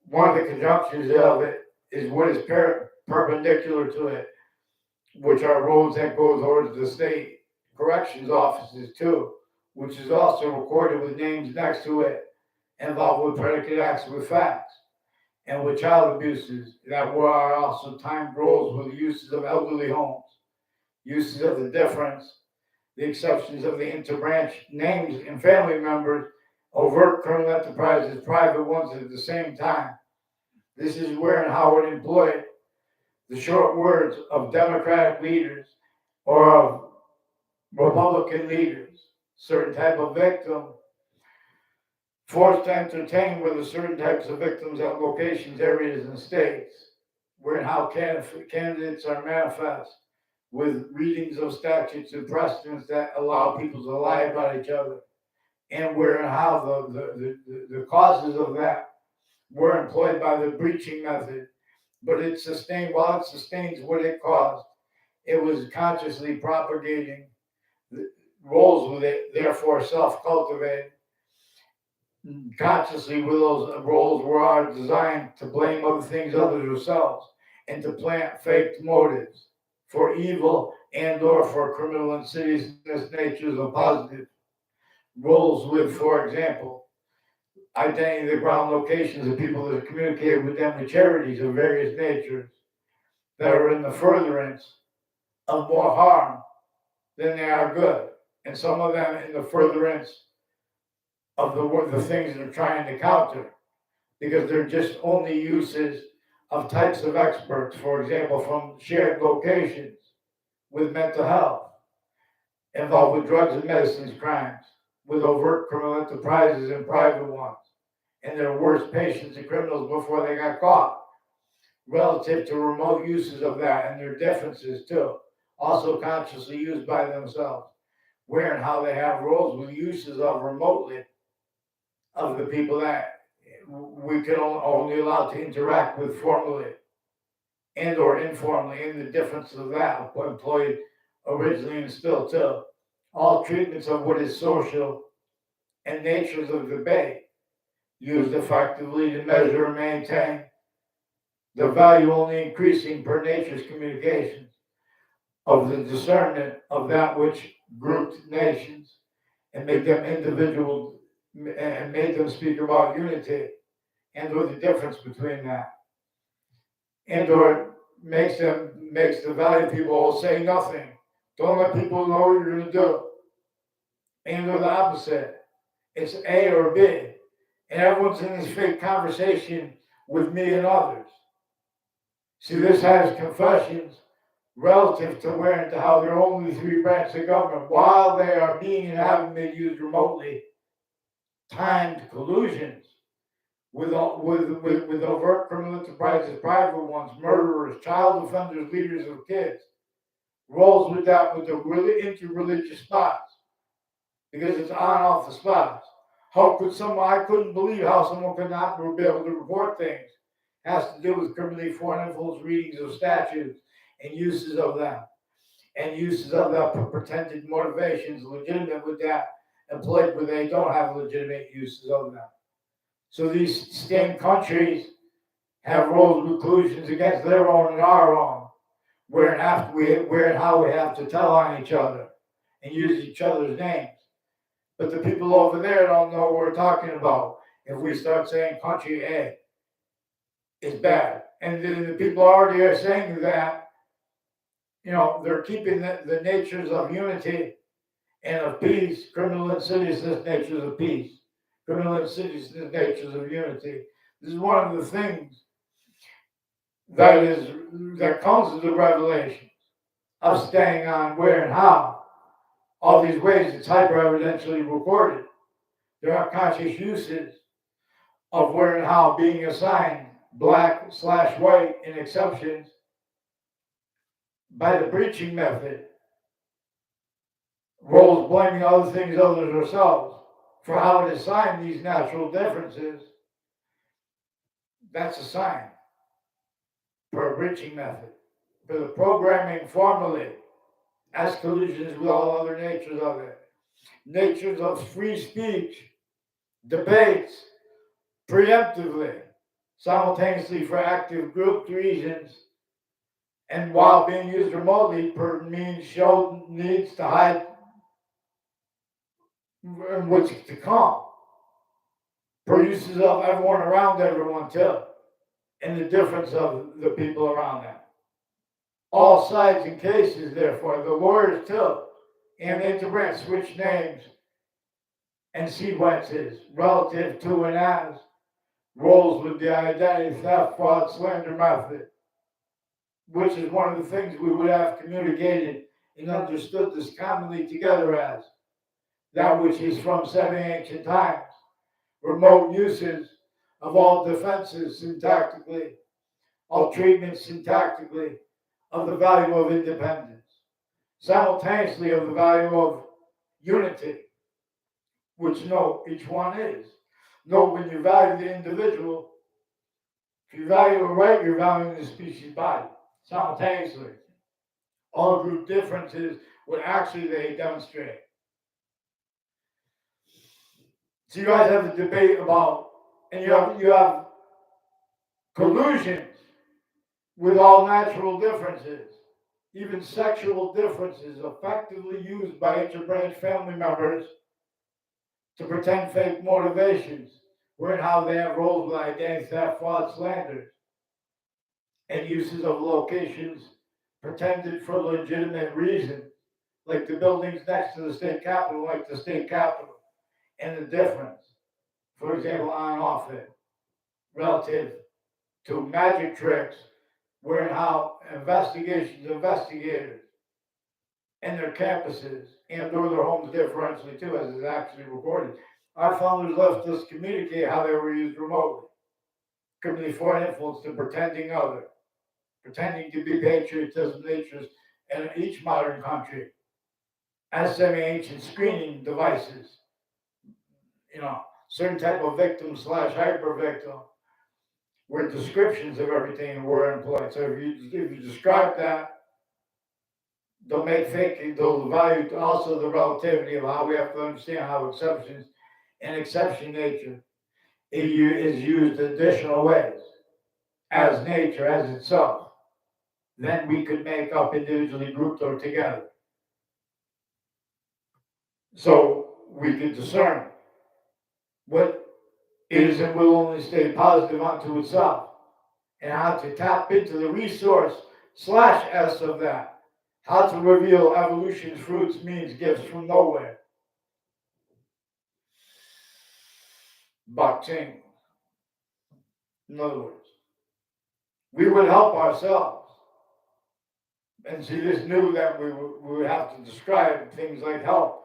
one of the conjunctions of it is what is perpendicular to it, which are roads that go towards the state corrections offices too, which is also recorded with names next to it, involved with predicate acts with facts, and with child abuses that are also timed roles with uses of elderly homes, uses of the difference, the exceptions of the interbranch names and family members, overt criminal enterprises, private ones at the same time. This is where and how it employed the short words of Democratic leaders or of Republican leaders, certain type of victim, forced to entertain with a certain types of victims at locations, areas, and states, where and how candidates are manifest with readings of statutes and precedents that allow people to lie about each other, and where and how the causes of that were employed by the breaching method, but it sustained, while it sustains what it caused, it was consciously propagating the roles with it, therefore self-cultivated, consciously with those roles were designed to blame other things other than themselves and to plant fake motives for evil and or for criminal insidiousness natures of positive roles with, for example, identity the ground locations of people that communicate with them with charities of various natures that are in the furtherance of more harm than they are good, and some of them in the furtherance of the things they're trying to counter, because they're just only uses of types of experts, for example, from shared locations with mental health, involved with drugs and medicines crimes, with overt criminal enterprises and private ones, and their worst patients and criminals before they got caught, relative to remote uses of that and their differences too, also consciously used by themselves, where and how they have roles with uses of remotely of the people that we can only allow to interact with formally and or informally, in the difference of that employed originally and still too. All treatments of what is social and natures of debate used effectively to measure and maintain the value only increasing per nature's communications of the discernment of that which grouped nations and made them individual and made them speak about unity and or the difference between that, and or makes the value people say nothing, don't let people know what you're going to do, and or the opposite, it's A or B, and everyone's in this fake conversation with me and others. See, this has confessions relative to where and to how there are only three branches of government, while they are being and having been used remotely, timed collusions with overt criminal enterprises, private ones, murderers, child offenders, leaders of kids, rolls with that with the really interreligious spots, because it's on off the spots. How could I couldn't believe how someone could not be able to report things. Has to do with criminally foreign influence readings of statutes and uses of them, and uses of the pretended motivations legitimate with that, employed where they don't have legitimate uses of them. So these same countries have rolled with collusions against their own and our own, where and how we have to tell on each other and use each other's names. But the people over there don't know what we're talking about. If we start saying country A is bad, and the people already are saying that, they're keeping the natures of unity and of peace, criminal insidiousness natures of peace, criminal insidiousness natures of unity. This is one of the things that comes with the revelation of staying on where and how. All these ways it's hyper evidentially recorded. There are conscious uses of where and how being assigned black/white in exceptions by the breaching method. Roles blaming other things other than ourselves for how it assigned these natural differences. That's a sign for a breaching method. For the programming formally as collisions with all other natures of it. Natures of free speech, debates, preemptively, simultaneously for active grouped reasons, and while being used remotely per means show needs to hide what's to come. Per uses of everyone around everyone too, and the difference of the people around them. All sides and cases, therefore, the lawyers too, and the interpret switch names and sequences relative to and as roles with the identity theft, fraud, slander method, which is one of the things we would have communicated and understood this commonly together as that which is from semi-ancient times, remote uses of all defenses syntactically, all treatments syntactically of the value of independence, simultaneously of the value of unity, which each one is. When you value the individual, if you value a right, you're valuing the species body simultaneously. All group differences, what actually they demonstrate. So you guys have a debate about, and you have collusions with all natural differences, even sexual differences effectively used by interbranch family members to pretend fake motivations, where and how they have roles with identity theft, fraud, slanders, and uses of locations pretended for legitimate reasons, like the buildings next to the state capitol, and the difference, for example, on off it, relative to magic tricks, where and how investigators, and their campuses and or their homes differentially too, as is actually recorded. Our founders left us communicate how they were used remotely. Criminally foreign influence to pretending to be patriotism natures in each modern country as semi-ancient screening devices. Certain type of victim / hyper victim, where descriptions of everything were employed. So if you describe that, they'll make fake, they'll value also the relativity of how we have to understand how exceptions and exception nature is used additional ways as nature, as itself. Then we could make up individually, grouped or together. So we could discern what is and will only stay positive unto itself, and how to tap into the resource /S of that. How to reveal evolution's fruits, means, gifts from nowhere. Bakting. In other words, we would help ourselves. And see, this knew that we would have to describe things like help.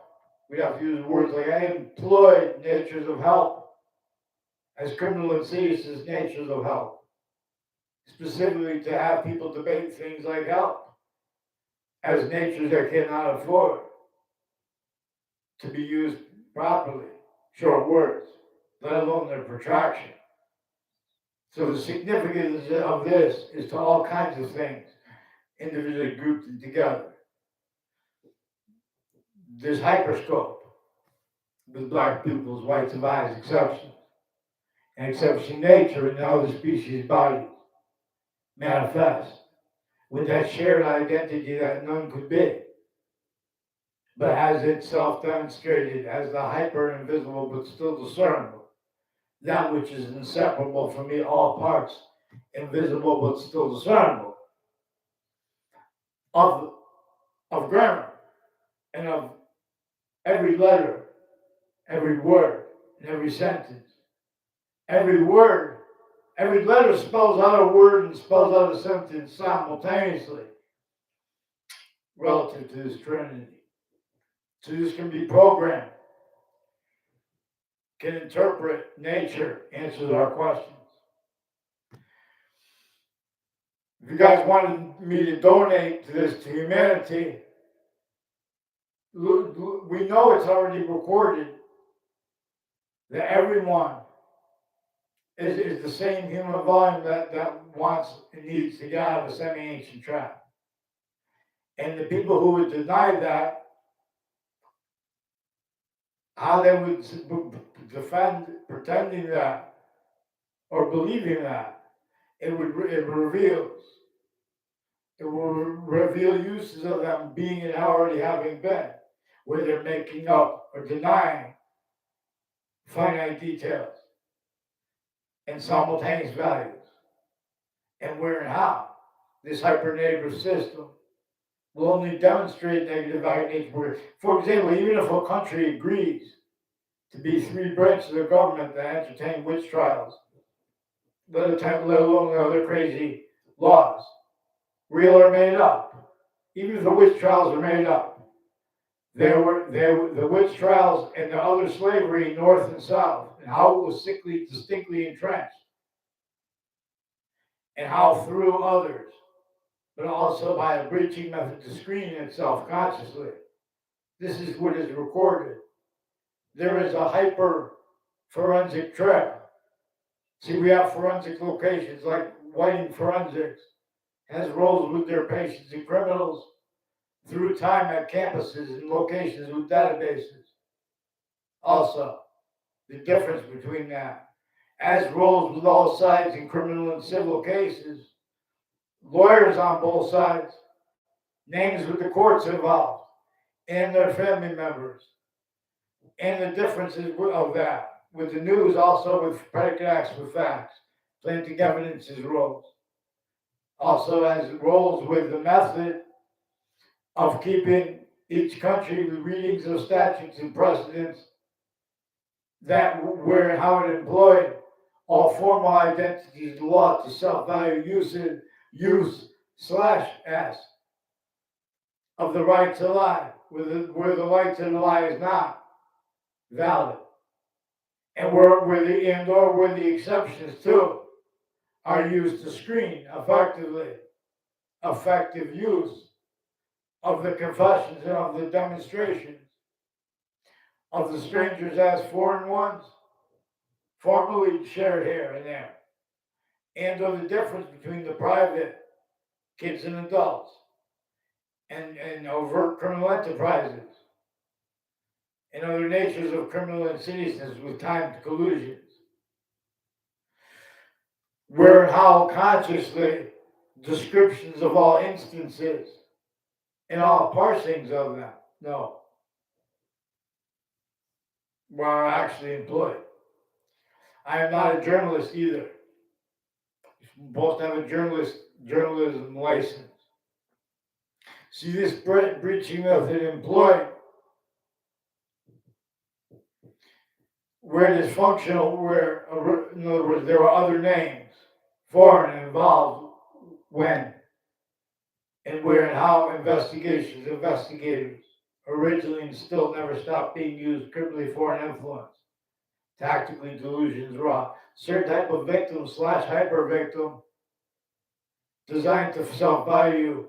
We'd have to use words like I employed natures of help as criminal insidious natures of help. Specifically to have people debate things like help as natures that cannot afford to be used properly, short words, let alone their protraction. So the significance of this is to all kinds of things, individually grouped and together. There's hyperscope with black pupils, whites of eyes, exceptions, and exception nature in other species' bodies manifest with that shared identity that none could be, but has itself demonstrated as the hyper invisible but still discernible, that which is inseparable from all parts, invisible but still discernible, of grammar and of every letter, every word, and every sentence. Every word, every letter spells out a word and spells out a sentence simultaneously relative to this Trinity. So this can be programmed, can interpret nature, answers our questions. If you guys wanted me to donate to this to humanity, we know it's already recorded that everyone is the same human volume that wants and needs to get out of a semi-ancient trap. And the people who would deny that, how they would defend pretending that or believing that, it reveals. It will reveal uses of them being and already having been, where they're making up or denying finite details and simultaneous values, and where and how this hypernative system will only demonstrate negative nature. For example, even if a country agrees to be 3 branches of the government that entertain witch trials, let alone other crazy laws, real or made up, even if the witch trials are made up, the witch trials and the other slavery north and south, and how it was distinctly entrenched, and how through others, but also by a breaching method to screen itself consciously. This is what is recorded. There is a hyper forensic trail. See, we have forensic locations like Whiting Forensics has roles with their patients and criminals through time at campuses and locations with databases. Also, the difference between that, as roles with all sides in criminal and civil cases, lawyers on both sides, names with the courts involved, and their family members, and the differences of that, with the news also with predicate acts with facts, planting evidence as roles. Also as roles with the method of keeping each country with readings of statutes and precedents that where and how it employed all formal identities of law to self-value use/s of the right to lie, where the right to lie is not valid, and where the exceptions to are used to screen effective use of the confessions and of the demonstrations of the strangers as foreign ones, formerly shared here and there, and of the difference between the private kids and adults and overt criminal enterprises and other natures of criminal insidiousness with timed collusions, where and how consciously descriptions of all instances and all parsings of them, no, were actually employed. I am not a journalist either. You're supposed to have a journalism license. See, this breaching method employed, where it is functional, where, in other words, there were other names, foreign, involved, when, and where and how investigators, originally and still never stopped being used, criminally foreign influence, tactically delusions raw, certain type of victim / hyper victim designed to self-value,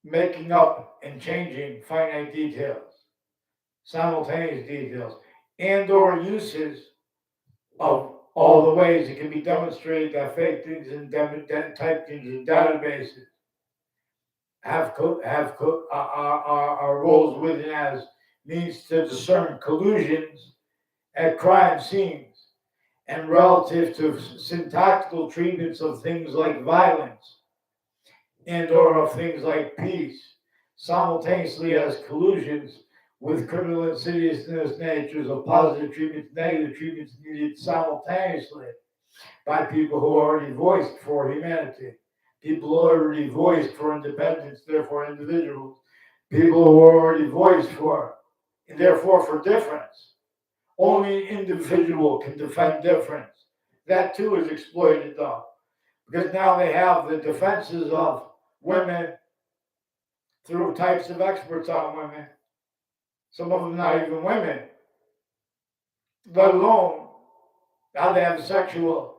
making up and changing finite details, simultaneous details, and or uses of all the ways it can be demonstrated that fake things and type things in databases are roles within as means to discern collusions at crime scenes and relative to syntactical treatments of things like violence and or of things like peace, simultaneously as collusions with criminal insidiousness natures of positive treatments, negative treatments needed simultaneously by people who already voiced for humanity, people who already voiced for independence, therefore individuals, people who already voiced for, and therefore for difference. Only an individual can defend difference. That too is exploited though, because now they have the defenses of women through types of experts on women, some of them not even women, let alone how they have sexual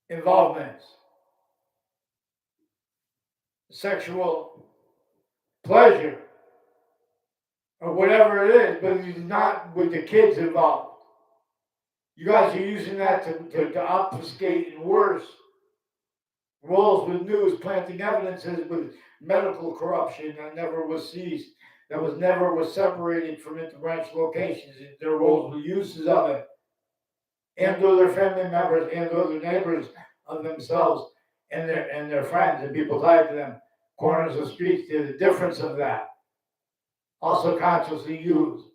involvements, sexual pleasure, or whatever it is, but it's not with the kids involved. You guys are using that to obfuscate and worse roles with news, planting evidences with medical corruption that never was seized, that was separated from interbranch locations, and their roles with uses of it, and to their family members and to their neighbors of themselves and their friends and people tied to them, corners of streets. There's a difference of that. Also consciously used.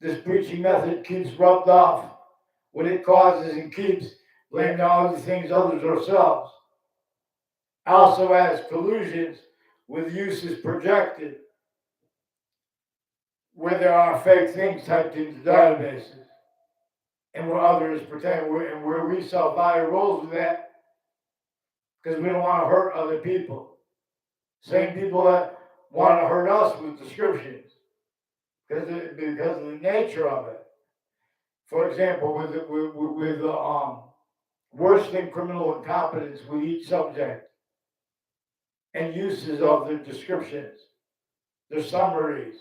This preaching method keeps rubbed off what it causes and keeps blaming all these things others ourselves. Also has collusions with uses projected where there are fake things typed into databases and where others pretend and where we self-value roles with that because we don't want to hurt other people. Same people that want to hurt us with descriptions because of the nature of it. For example, with worse than criminal incompetence with each subject and uses of their descriptions, their summaries,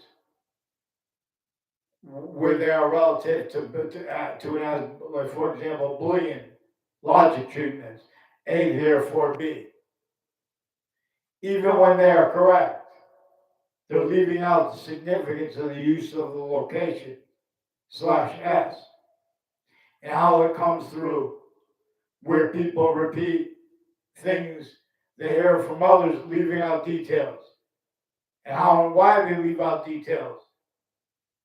where they are relative to like for example, Boolean logic treatments, A therefore B. Even when they are correct, they're leaving out the significance of the use of the location /s and how it comes through, where people repeat things they hear from others, leaving out details, and how and why they leave out details.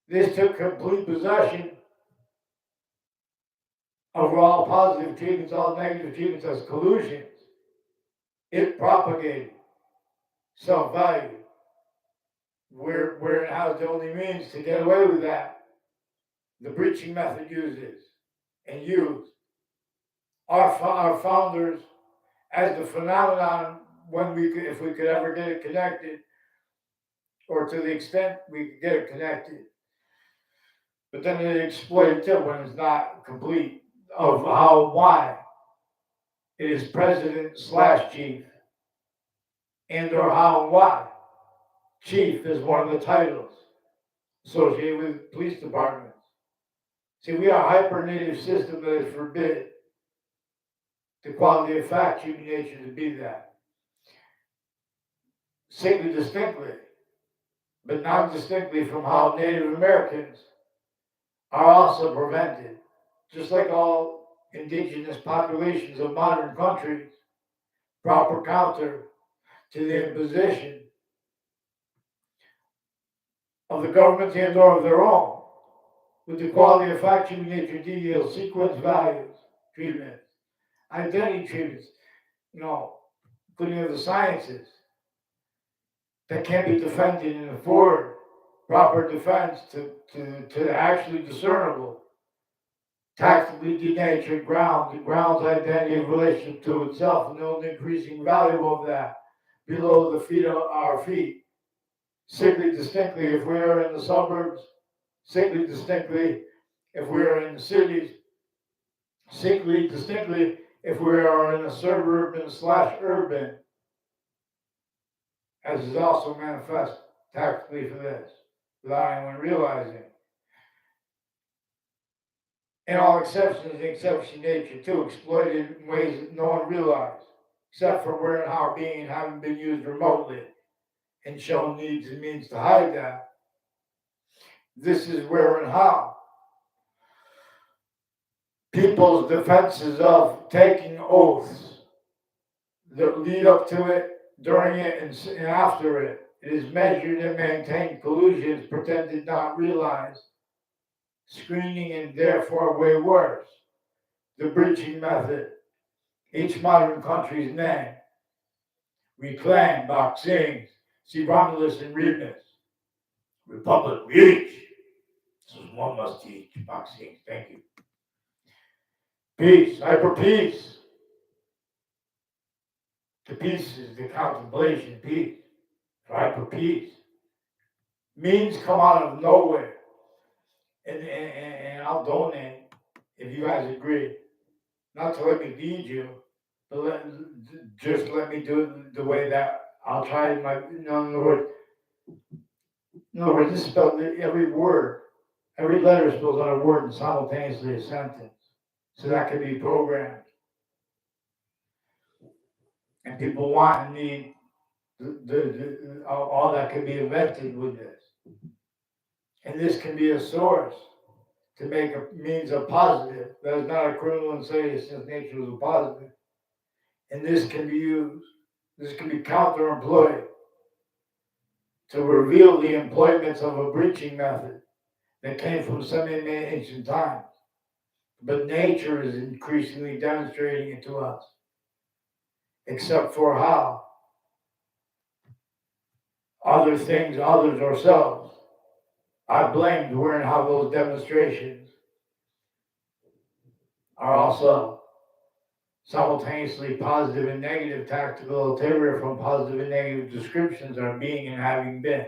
This took complete possession of all positive treatments, all negative treatments as collusions. It propagated self-value, where and how is the only means to get away with that. The breaching method uses and used. Our founders, as the phenomenon, if we could ever get it connected, or to the extent we could get it connected, but then they exploit it too when it's not complete, of why it is president / chief, and or how and why. Chief is one of the titles associated with police departments. See, we are a hyper-native system that is forbid the quality of fact human nature to be that. Signally distinctly, but not distinctly from how Native Americans are also prevented, just like all indigenous populations of modern countries, proper counter to the imposition of the government and or of their own, with the quality of fact human nature DDL sequence values, treatments, identity treatments, including of the sciences, that can be defended and afford proper defense to actually discernible, tactically denatured grounds, the ground's identity in relationship to itself, and the only increasing value of that below the feet of our feet. Sickly distinctly if we are in the suburbs, sickly distinctly if we are in the cities, sickly distinctly if we are in a suburban / urban, as is also manifest tactically for this, without anyone realizing. And all exceptions and exception nature too, exploited in ways that no one realized, except for where and how being having been used remotely and shown needs and means to hide that. This is where and how people's defenses of taking oaths the lead up to it, during it, and after it. It is measured and maintained. Collusions pretended not realize. Screening and therefore way worse. The breaching method. Each modern country's name. Reclaim, Boxing, see Romulus and Remus. Republic, reach. This is one must teach. Boxing, thank you. Peace, hyper peace. The peace is the contemplation, peace. Hyper peace. Means come out of nowhere. And I'll donate if you guys agree. Not to let me lead you, but just let me do it the way that I'll try in other words, this spelled every word, every letter spells out a word and simultaneously a sentence. So that can be programmed. And people want and need all that can be invented with this. And this can be a source to make a means of positive. That is not a criminal insidious since nature is a positive. And this can be used, this can be counter-employed to reveal the employments of a breaching method that came from some ancient times. But nature is increasingly demonstrating it to us. Except for how? Other things, others, ourselves. I blamed where and how those demonstrations are also simultaneously positive and negative tactical ulterior from positive and negative descriptions are being and having been.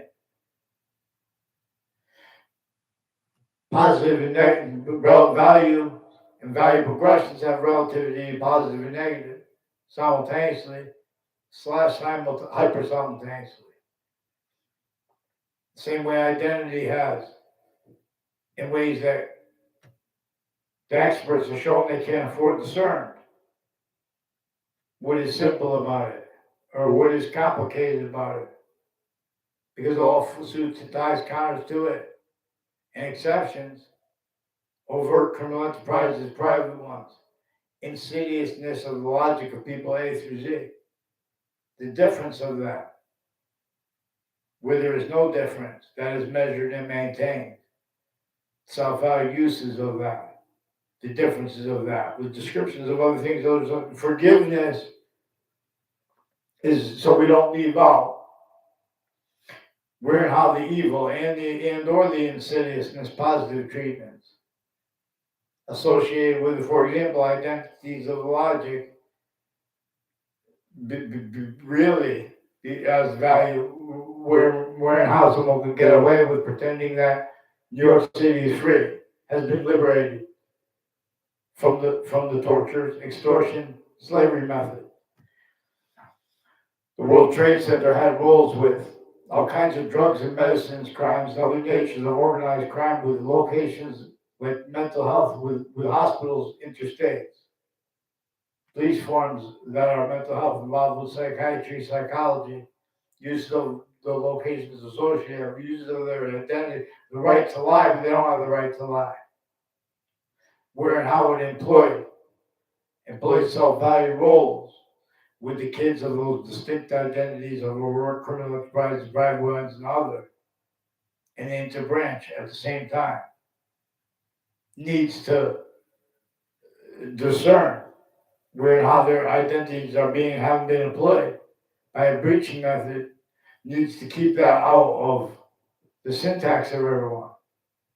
Positive and negative value and value progressions have relativity positive and negative simultaneously / hyper simultaneously. Same way identity has, in ways that the experts are showing they can't afford to discern what is simple about it or what is complicated about it, because all suits and ties counters to it, and exceptions, overt criminal enterprises, private ones, insidiousness of the logic of people A through Z. The difference of that, where there is no difference, that is measured and maintained. Self-value uses of that, the differences of that, with descriptions of other things. Forgiveness is so we don't leave out where and how the evil and or the insidiousness, positive treatments associated with, for example, identities of logic, really as value, where and how someone could get away with pretending that New York City is free, has been liberated from the tortures, extortion, slavery method. The World Trade Center had roles with all kinds of drugs and medicines, crimes, and other natures of organized crime, with locations with mental health, with hospitals interstates. Police forms that are mental health involved with psychiatry, psychology, use of the locations associated, use of their identity, the right to lie, but they don't have the right to lie. Where and how it employ self-value roles with the kids of those distinct identities of overt criminal enterprises, bribe ones, and other, and interbranch at the same time, needs to discern where and how their identities haven't been employed by a breaching method, needs to keep that out of the syntax of everyone,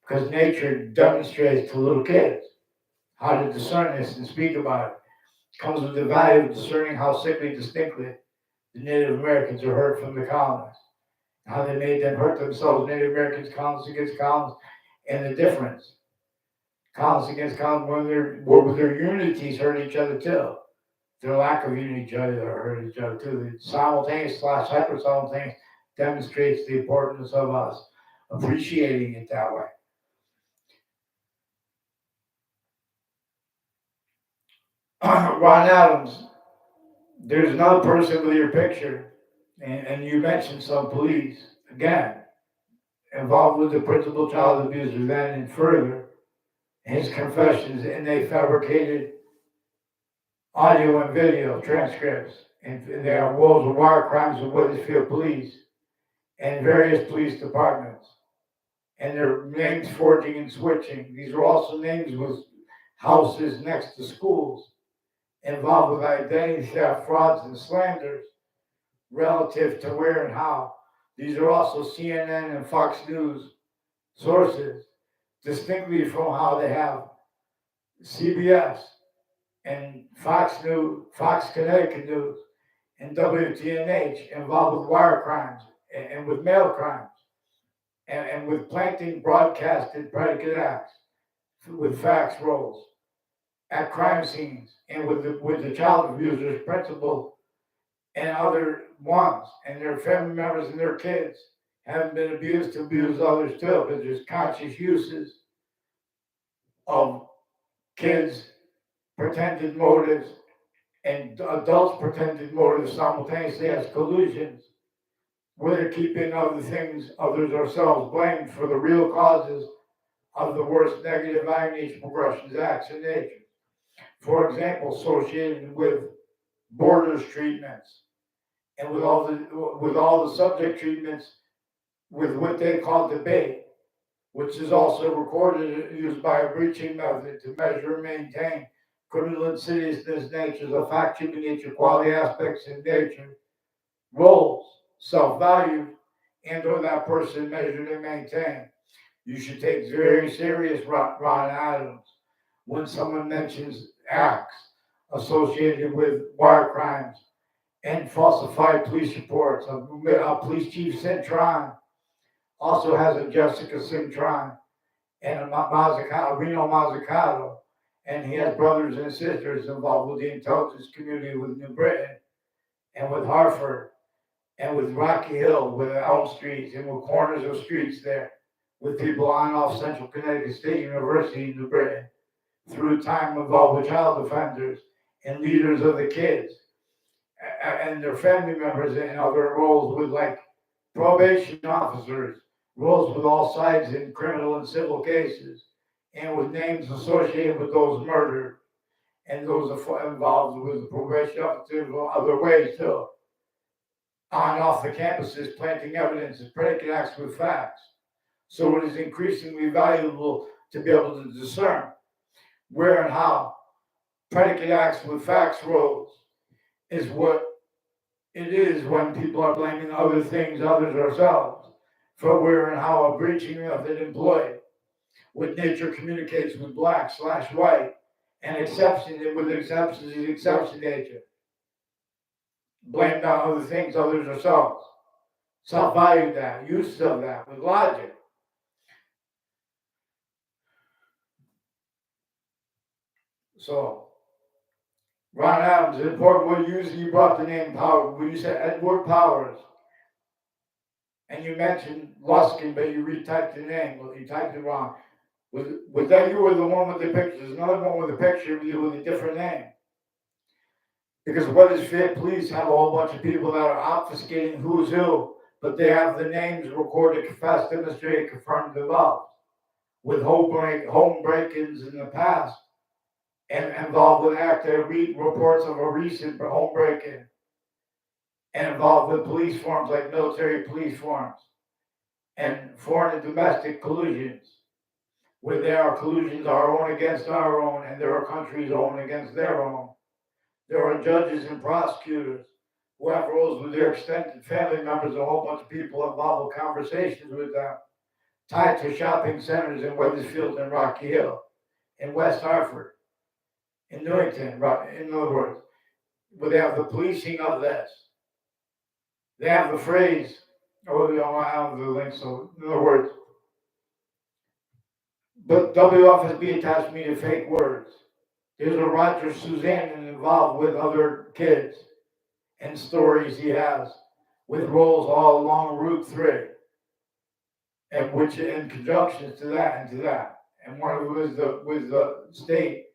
because nature demonstrates to little kids how to discern this and speak about it. It comes with the value of discerning how sickly distinctly the Native Americans are hurt from the colonists, how they made them hurt themselves, Native Americans, colonists against colonists, and the difference. Colonists against colonists, where their unities hurt each other too. Their lack of unity hurt each other too. The simultaneous / hyper simultaneous demonstrates the importance of us appreciating it that way. Ron Adams, there's another person with your picture, and you mentioned some police, again, involved with the principal child abuser then and further, his confessions, and they fabricated audio and video transcripts and there are roles of wire crimes with Wethersfield Police and various police departments. And their names forging and switching. These are also names with houses next to schools involved with identity theft, frauds, and slanders relative to where and how. These are also CNN and Fox News sources, distinctly from how they have CBS and Fox News, Fox Connecticut News, and WTNH involved with wire crimes and with mail crimes and with planting broadcasted predicate acts with fax rolls at crime scenes and with the child abusers, principal, and other ones, and their family members and their kids haven't been abused to abuse others too, because there's conscious uses of kids' pretended motives and adults' pretended motives simultaneously as collusions, where they're keeping other things, others ourselves, blamed for the real causes of the worst negative ionage progressions, acts, and nature. For example, associated with borders treatments and with all the subject treatments with what they call debate, which is also recorded and used by a breaching method to measure and maintain criminal insidiousness, natures of fact, human nature, quality aspects in nature, roles, self-value, and or that person measured and maintained. You should take very serious, Ron Adams, when someone mentions acts associated with wire crimes and falsified police reports. Police Chief Cintron also has a Jessica Cintron and a Reno Mazzucato, and he has brothers and sisters involved with the intelligence community with New Britain and with Hartford and with Rocky Hill, with Elm Streets and with corners of streets there, with people on off Central Connecticut State University in New Britain, through time involved with child offenders and leaders of the kids and their family members in other roles with like probation officers, roles with all sides in criminal and civil cases, and with names associated with those murdered and those involved with the probation officers in other ways too. On and off the campuses, planting evidence and predicate acts with facts. So it is increasingly valuable to be able to discern where and how predicate acts with facts rolls is what it is when people are blaming other things, others, ourselves, for where and how a breaching method employed, with nature communicates with black/white, and exception with exceptions is exception nature. Blamed on other things, others, ourselves. Self-value that, use of that with logic. So, Ron Adams, it's important what you brought the name Power. When you said Edward Powers, and you mentioned Luskin, but you retyped the name, you typed it wrong. Was that you or the one with the picture? There's another one with a picture of you with a different name. Because Wethersfield Police have a whole bunch of people that are obfuscating who's who, but they have the names recorded, confessed, demonstrated, confirmed, involved with home break-ins in the past, and involved with active reports of a recent home break-in, and involved with police forms like military police forms, and foreign and domestic collusions, where there are collusions our own against our own, and there are countries own against their own. There are judges and prosecutors who have roles with their extended family members, a whole bunch of people involved with conversations with them, tied to shopping centers in Wethersfield and Rocky Hill, in West Hartford, in Newington, in other words, where they have the policing of this. They have the phrase, I have the link, so in other words, but WFSB attached me to fake words. There's a Roger Suzanne involved with other kids and stories he has with roles all along Route 3, and which in conjunctions to that and to that. And one of them was the state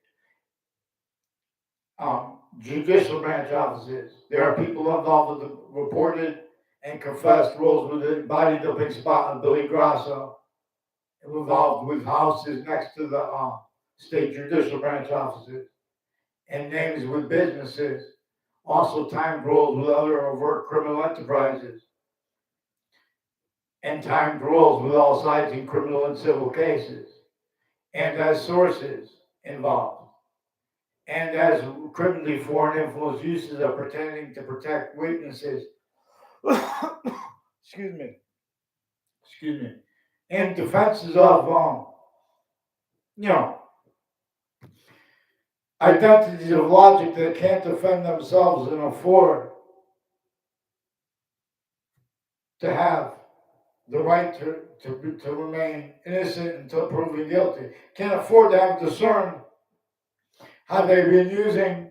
judicial branch offices. There are people involved with the reported and confessed roles with the body dumping spot of Billy Grasso, involved with houses next to the state judicial branch offices, and names with businesses Also timed roles with other overt criminal enterprises, and timed roles with all sides in criminal and civil cases, and as sources involved, and as criminally foreign influence uses of pretending to protect witnesses. Excuse me. Excuse me. And defenses of, you know, identities of logic that can't defend themselves and afford to have the right to remain innocent until proven guilty. Can't afford to have discerned how they've been using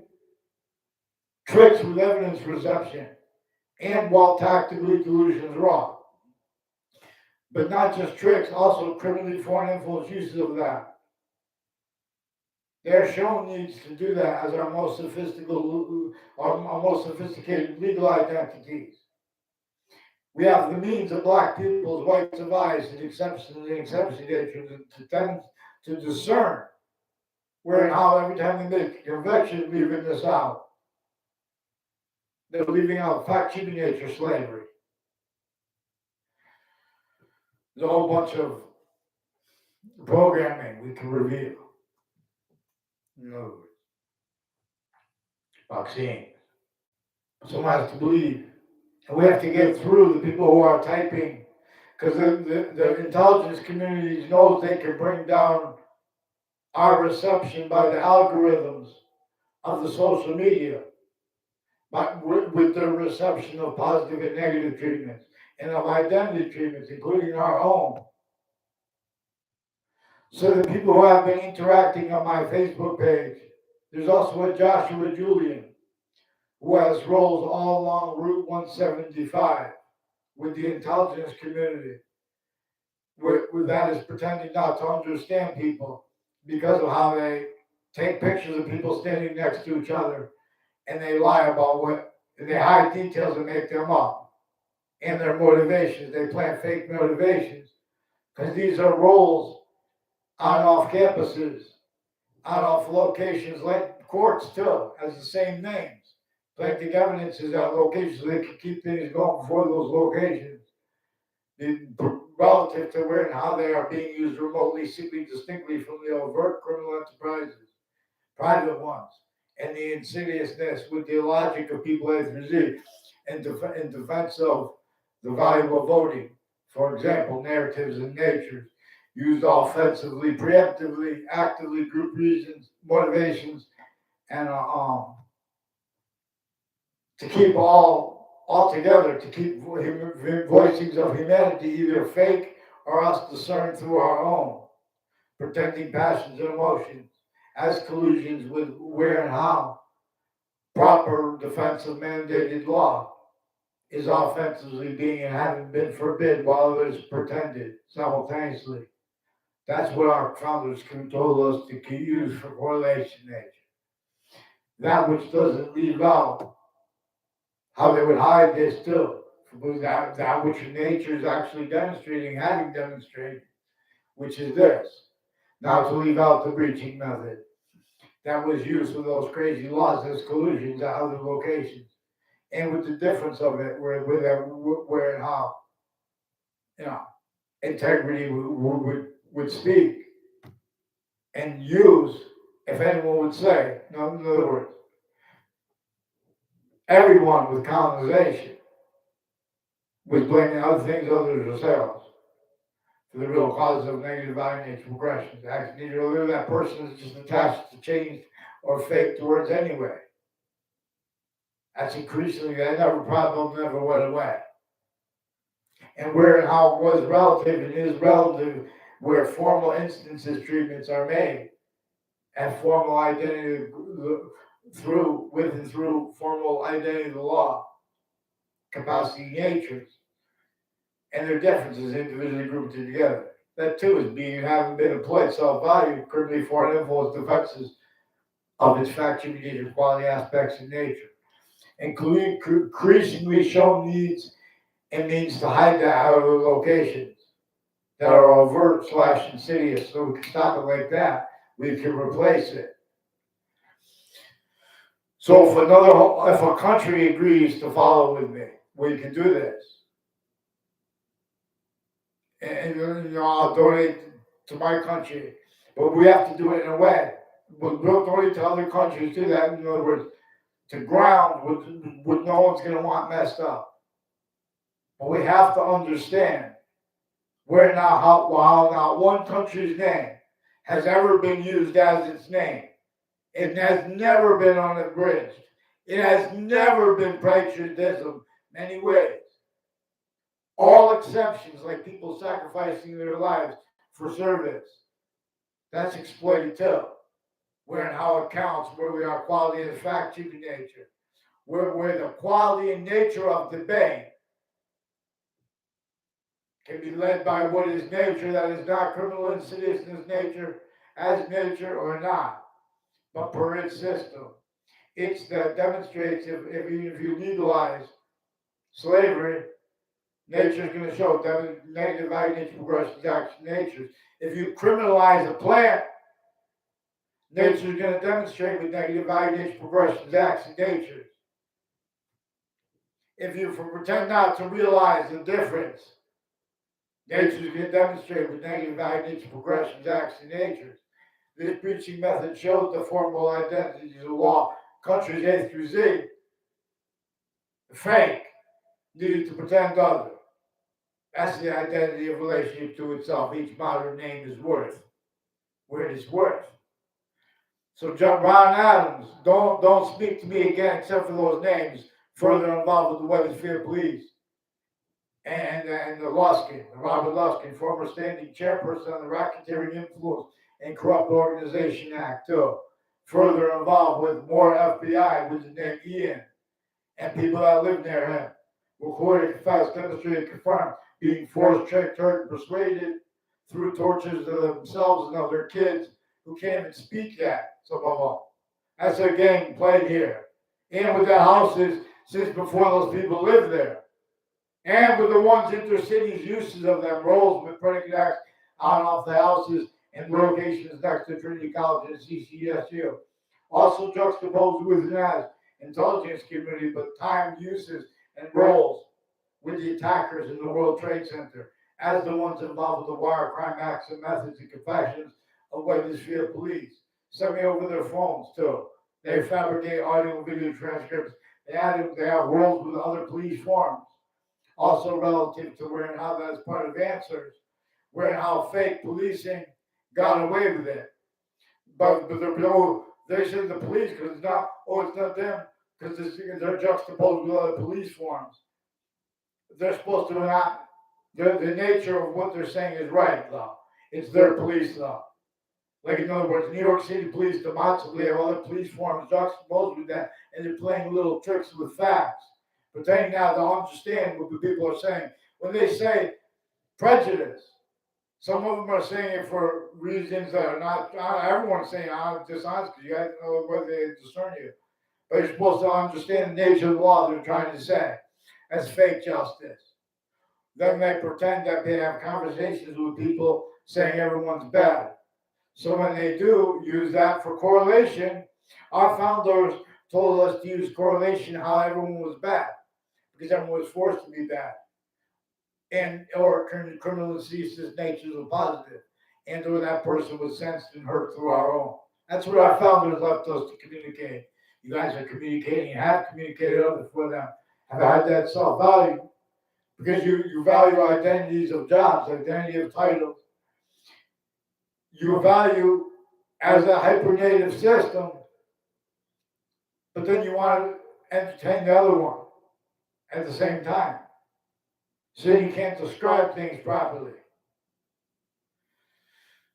tricks with evidence reception and while tactically delusions raw. But not just tricks, also criminally foreign influence uses of that. They're shown needs to do that as our most sophisticated legal identities. We have the means of black people's whites of eyes and exceptions to discern where and how every time they make a conviction, leaving this out. They're leaving out fact-cheating nature slavery. There's a whole bunch of programming we can reveal. In other words, vaccine. Someone has to believe. And we have to get through the people who are typing, because the intelligence communities knows they can bring down our reception by the algorithms of the social media, but with the reception of positive and negative treatments and of identity treatments, including our own. So the people who have been interacting on my Facebook page, there's also a Joshua Julian, who has roles all along Route 175 with the intelligence community, with that is pretending not to understand people because of how they take pictures of people standing next to each other and they lie about and they hide details and make them up and their motivations. They plant fake motivations because these are roles on off campuses, on off locations like courts too, has the same names. Planting evidence is at locations so they can keep things going before those locations. Relative to where and how they are being used remotely, simply distinctly from the overt criminal enterprises, private ones, and the insidiousness with the logic of people A through Z, in defense of the value of voting. For example, narratives and natures used offensively, preemptively, actively, group reasons, motivations, and to keep all together, to keep voicings of humanity either fake or us discerned through our own, pretending passions and emotions as collusions with where and how proper defense of mandated law is offensively being and having been forbid while others pretended simultaneously. That's what our founders told us to use for correlation nature. That which doesn't leave out how they would hide this too. That which nature is actually demonstrating, having demonstrated, which is this. Now to leave out the breaching method that was used for those crazy laws as collusions at other locations. And with the difference of it, where and how, integrity would speak and use, if anyone would say, in other words, everyone with colonization was blaming other things other than themselves for the real causes of negative nature progressions. Actually, that person is just attached to change or fake towards anyway. That's increasingly, that problem never went away. And where and how it was relative and is relative, where formal instances treatments are made, and formal identity with and through formal identity of the law, capacity natures, and their differences individually grouped together. That too is having been employed self-value, criminally foreign influence defenses of its fact-mediated quality aspects in nature, including increasingly shown needs and means to hide that out of the locations that are overt / insidious. So we can stop it like that. We can replace it. So if a country agrees to follow with me, we can do this. And I'll donate to my country, but we have to do it in a way. We'll donate to other countries do that. In other words, to ground what no one's going to want messed up. But we have to understand where now how not one country's name has ever been used as its name. It has never been unabridged. It has never been patriotism in many ways. All exceptions, like people sacrificing their lives for service, that's exploited too. Where and how it counts, where we are quality and fact-checking nature, where the quality and nature of debate can be led by what is nature that is not criminal insidious in its nature, as nature or not, but per its system. It's that demonstrates if you legalize slavery, nature is going to show negative nature progressions action natures. If you criminalize a plant, nature is going to demonstrate with negative nature progressions action natures. If you pretend not to realize the difference, nature is going to demonstrate with negative nature progressions action natures. This preaching method shows the formal identities of law, countries A through Z, fake, needed to pretend other. That's the identity of relationship to itself. Each modern name is worth where it is worth. So Ron Adams, don't speak to me again except for those names further involved with the Wethersfield Police. And the Luskin, Robert Luskin, former standing chairperson of the Racketeering Influence and Corrupt Organization Act, too. Further involved with more FBI with the name Ian and people that live near him. Recorded, confessed, demonstrated, confirmed, being forced, tricked, hurt, and persuaded through tortures of themselves and of their kids who can't even speak yet, some of them. That's a game played here. And with the houses since before those people lived there. And with the ones intercities uses of them, roles with predicate acts on and off the houses and locations next to Trinity College and CCSU. Also juxtaposed with NAS intelligence community, but timed uses and roles with the attackers in the World Trade Center as the ones involved with the wire crime acts and methods and confessions of Wethersfield Police. Send me over their phones too. They fabricate audio and video transcripts. They have roles with other police forms. Also relative to where and how that's part of answers, where and how fake policing got away with it. But they say the police because it's not them because they're juxtaposed with other police forms. They're supposed to not. The nature of what they're saying is right, though. It's their police, though. Like, in other words, New York City police demonstrably have other police forms juxtaposed with that, and they're playing little tricks with facts, pretending now to understand what the people are saying. When they say prejudice, some of them are saying it for reasons that are not everyone's saying dishonest because you have to know whether they discern you. But you're supposed to understand the nature of the law they're trying to say. That's fake justice. Then they pretend that they have conversations with people saying everyone's bad. So when they do use that for correlation, our founders told us to use correlation how everyone was bad, because everyone was forced to be bad. And or criminal diseases natures were positive, and or that person was sensed and hurt through our own. That's what our founders left us to communicate. You guys are communicating, have communicated others for them, have had that self-value, because you value identities of jobs, identity of titles. You value as a hypernative system, but then you want to entertain the other one at the same time. So you can't describe things properly.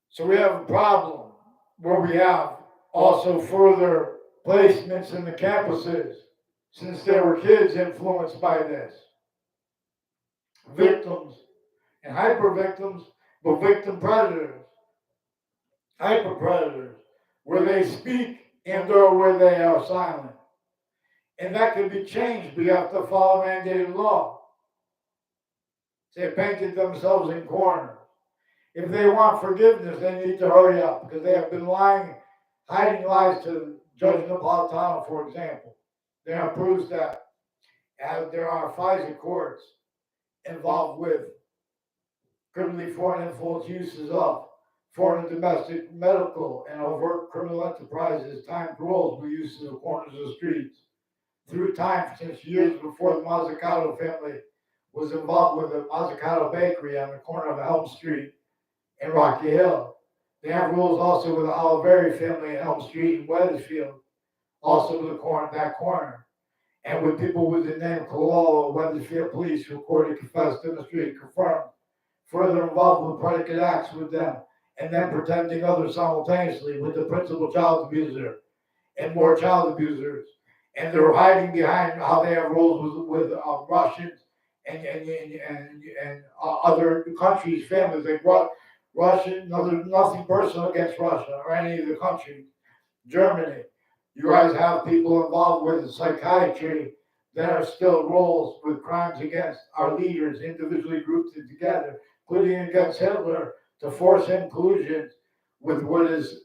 So we have a problem where we have also further placements in the campuses, since there were kids influenced by this. Victims and hyper victims, but victim predators. Hyper predators, where they speak and or where they are silent. And that can be changed. We have to follow mandated law. They painted themselves in corners. If they want forgiveness, they need to hurry up because they have been lying, hiding lies to Judge Napolitano, for example, there are proofs that there are FISA courts involved with criminally foreign influence uses of foreign and domestic medical and overt criminal enterprises, time paroles with uses of corners of streets. Through time, since years before the Mazzucato family was involved with the Mazzucato Bakery on the corner of Elm Street in Rocky Hill. They have rules also with the Oliveri family at Elm Street in Wethersfield, also with that corner. And with people with the name Cololo, Wethersfield police who recorded, confessed, demonstrated, confirmed, further involved with predicate acts with them, and then pretending others simultaneously with the principal child abuser and more child abusers. And they're hiding behind how they have rules with Russians and other countries, families. They brought Russia, nothing personal against Russia or any of the countries. Germany, you guys have people involved with psychiatry that are still roles with crimes against our leaders, individually grouped together, including against Hitler to force him collusions with what is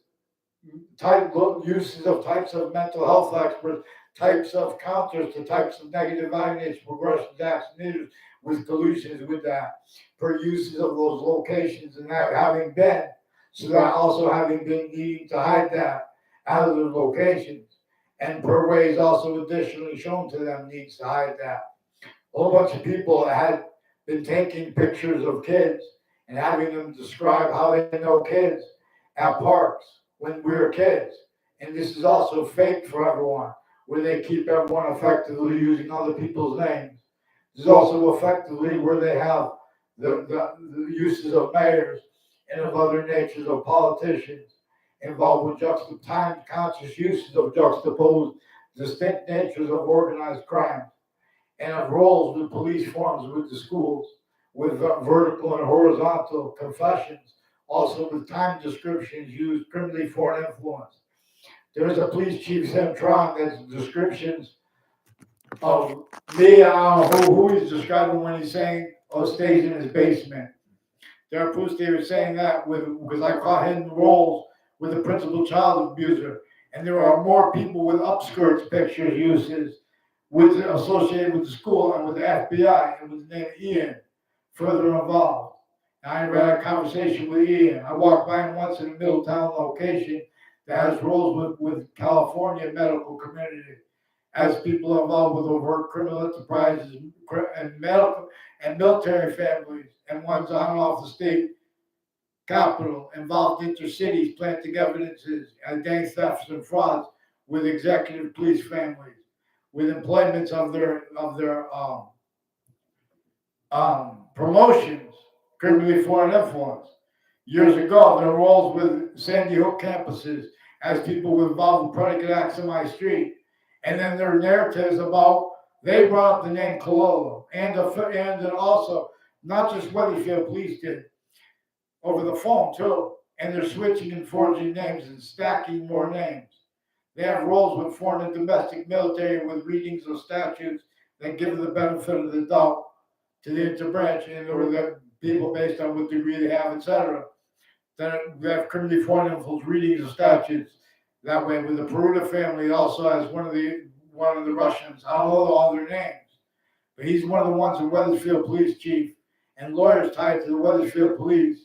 uses of types of mental health experts, types of counters to types of negative identity progression acts needed with collusions with that, per uses of those locations and that having been, so that also having been needing to hide that out of the locations, and per ways also additionally shown to them needs to hide that. A whole bunch of people had been taking pictures of kids and having them describe how they know kids at parks when we were kids. And this is also fake for everyone, where they keep everyone effectively using other people's names. This is also effectively where they have the uses of mayors and of other natures of politicians involved with time conscious uses of juxtaposed distinct natures of organized crime and of roles with police forms with the schools, with vertical and horizontal confessions, also with time descriptions used criminally foreign influence. There is a police chief, Sam Tron, that's descriptions of me. I don't know who he's describing when he's saying, oh, stays in his basement. There are proofs they were saying that because I caught hidden roles with the principal child abuser. And there are more people with upskirts pictures uses associated with the school and with the FBI and with the name Ian further involved. I had a conversation with Ian. I walked by him once in a Middletown location that has roles with California medical community as people involved with overt criminal enterprises and medical and military families and ones on and off the state capital involved intercities planting evidences and gang thefts and frauds with executive police families, with employments of their promotions, criminally foreign influence. Years ago, there were roles with Sandy Hook campuses as people were involved with predicate acts on my street. And then there are narratives about, they brought up the name Cololo and also not just Wethersfield police did, over the phone too. And they're switching and forging names and stacking more names. They have roles with foreign and domestic military with readings of statutes that give the benefit of the doubt to the interbranch and or the people based on what degree they have, etc. That have criminally foreign influence readings of statutes that way. With the Peruta family also has one of the Russians. I don't know all their names, but he's one of the ones in Wethersfield police chief and lawyers tied to the Wethersfield police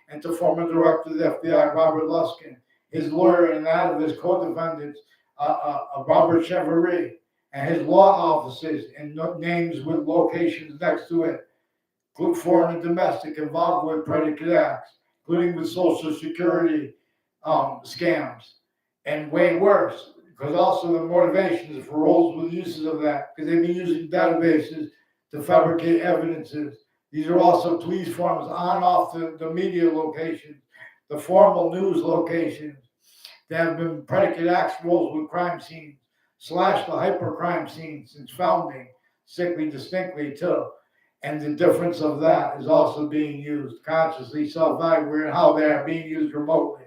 and to former director of the FBI, Robert Luskin, his lawyer and that of his co-defendants, Robert Chevrolet, and his law offices and names with locations next to it, foreign and domestic, involved with predicate acts, including with Social Security scams, and way worse, because also the motivations for roles with uses of that, because they've been using databases to fabricate evidences. These are also police forms on and off the media locations, the formal news locations that have been predicate acts roles with crime scenes, / the hypercrime scenes since founding, sickly distinctly too. And the difference of that is also being used consciously, self-aware, and how they are being used remotely.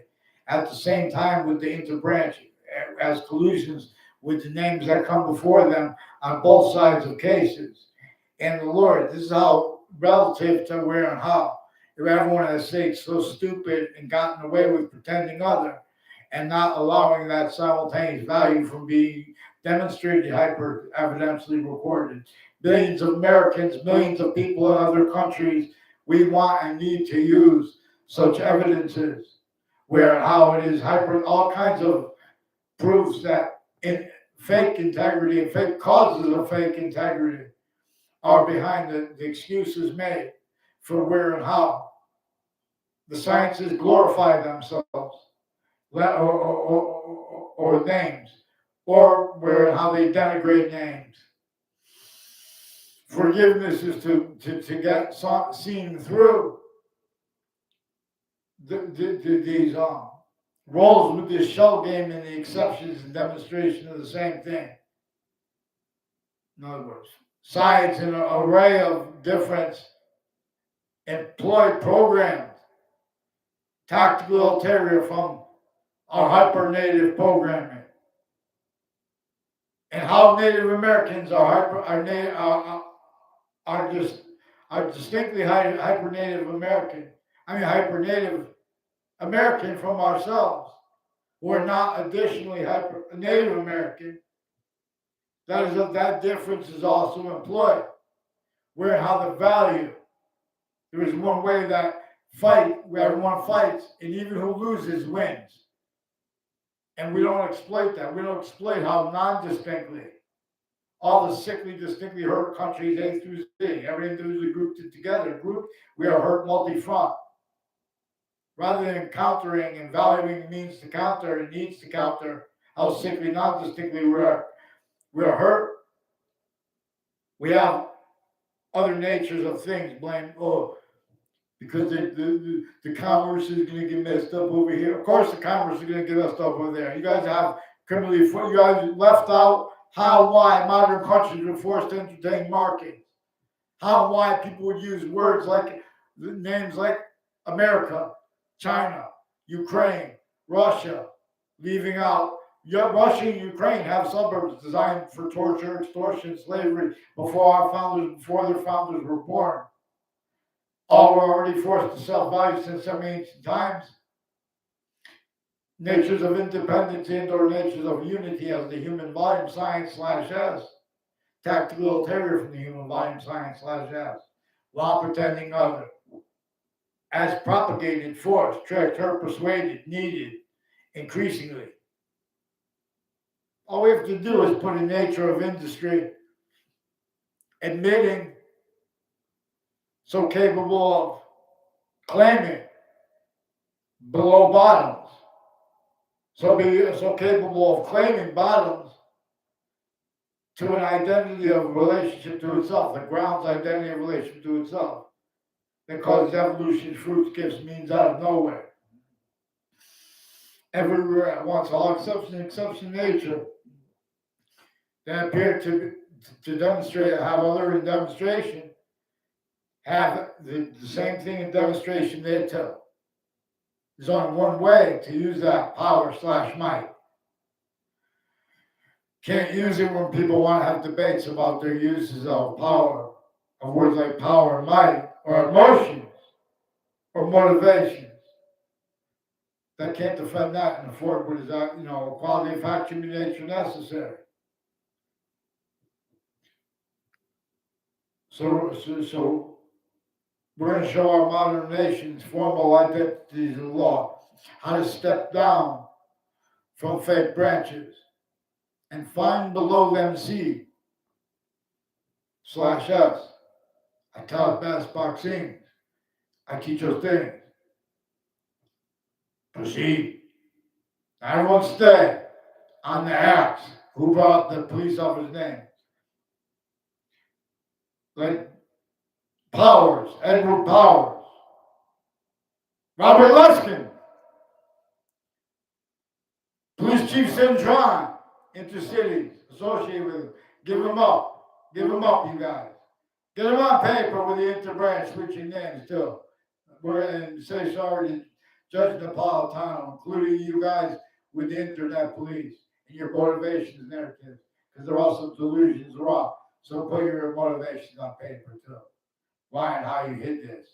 At the same time with the interbranch as collusions with the names that come before them on both sides of cases. And the Lord, this is how relative to where and how. If everyone has stayed so stupid and gotten away with pretending other, and not allowing that simultaneous value from being demonstrated, hyper evidentially recorded. Billions of Americans, millions of people in other countries, we want and need to use such evidences where how it is hyper, all kinds of proofs that in fake integrity and fake causes of fake integrity are behind the excuses made for where and how the sciences glorify themselves or names, or where and how they denigrate names. Forgiveness is to get seen through these roles with this shell game and the exceptions and demonstration of the same thing. In other words, science and an array of different employed programs, tactical ulterior from our hyper-native programming, and how Native Americans are distinctly hyper-Native American. Hyper-Native American from ourselves. We're not additionally hyper-Native American. That difference is also employed. Where how the value. There is one way that where everyone fights, and even who loses wins. And we don't exploit that. We don't exploit how non-distinctly all the sickly, distinctly hurt countries A through Z, every individually grouped it together. We are hurt multi-front. Rather than countering and valuing means to counter and needs to counter how sickly, non-distinctly we are hurt. We have other natures of things. Blame, because the commerce is going to get messed up over here. Of course, the commerce is going to get messed up over there. You guys have criminally, you guys left out how and why modern countries were forced to entertain markets. How and why people would use words like names like America, China, Ukraine, Russia, leaving out. Russia and Ukraine have suburbs designed for torture, extortion, slavery before their founders were born. All were already forced to self-value since some ancient times. Natures of independence and/or natures of unity as the human volume science/s. Tactical ulterior from the human volume science/s. While pretending other. As propagated, forced, tricked, hurt, persuaded, needed, increasingly. All we have to do is put a nature of industry, admitting, so capable of claiming below bottoms, so capable of claiming bottoms to an identity of relationship to itself, the ground's identity of relationship to itself, that causes evolution, fruits, gifts, means out of nowhere. Everywhere at once, all exception nature that appear to demonstrate, have other in demonstration, have the same thing in demonstration there too. There's only one way to use that power/might. Can't use it when people want to have debates about their uses of power, of words like power and might, or emotions, or motivations. That can't defend that and afford what is that, quality of fact, human nature necessary. So we're going to show our modern nation's formal identities of law, how to step down from fake branches and find below them seed /s. I taught best boxing. I teach those things. Proceed. Everyone stay on the axe. Who brought the police officer's name? Like Powers, Edward Powers, Robert Luskin, Police Chief Cintron, Intercities, associated with him. Give him up, you guys. Get him on paper with the interbranch switching names too. And say sorry to Judge Napolitano, including you guys with the internet police and your motivations and narratives, because they're also delusions raw. So put your motivations on paper too. Why and how you hit this.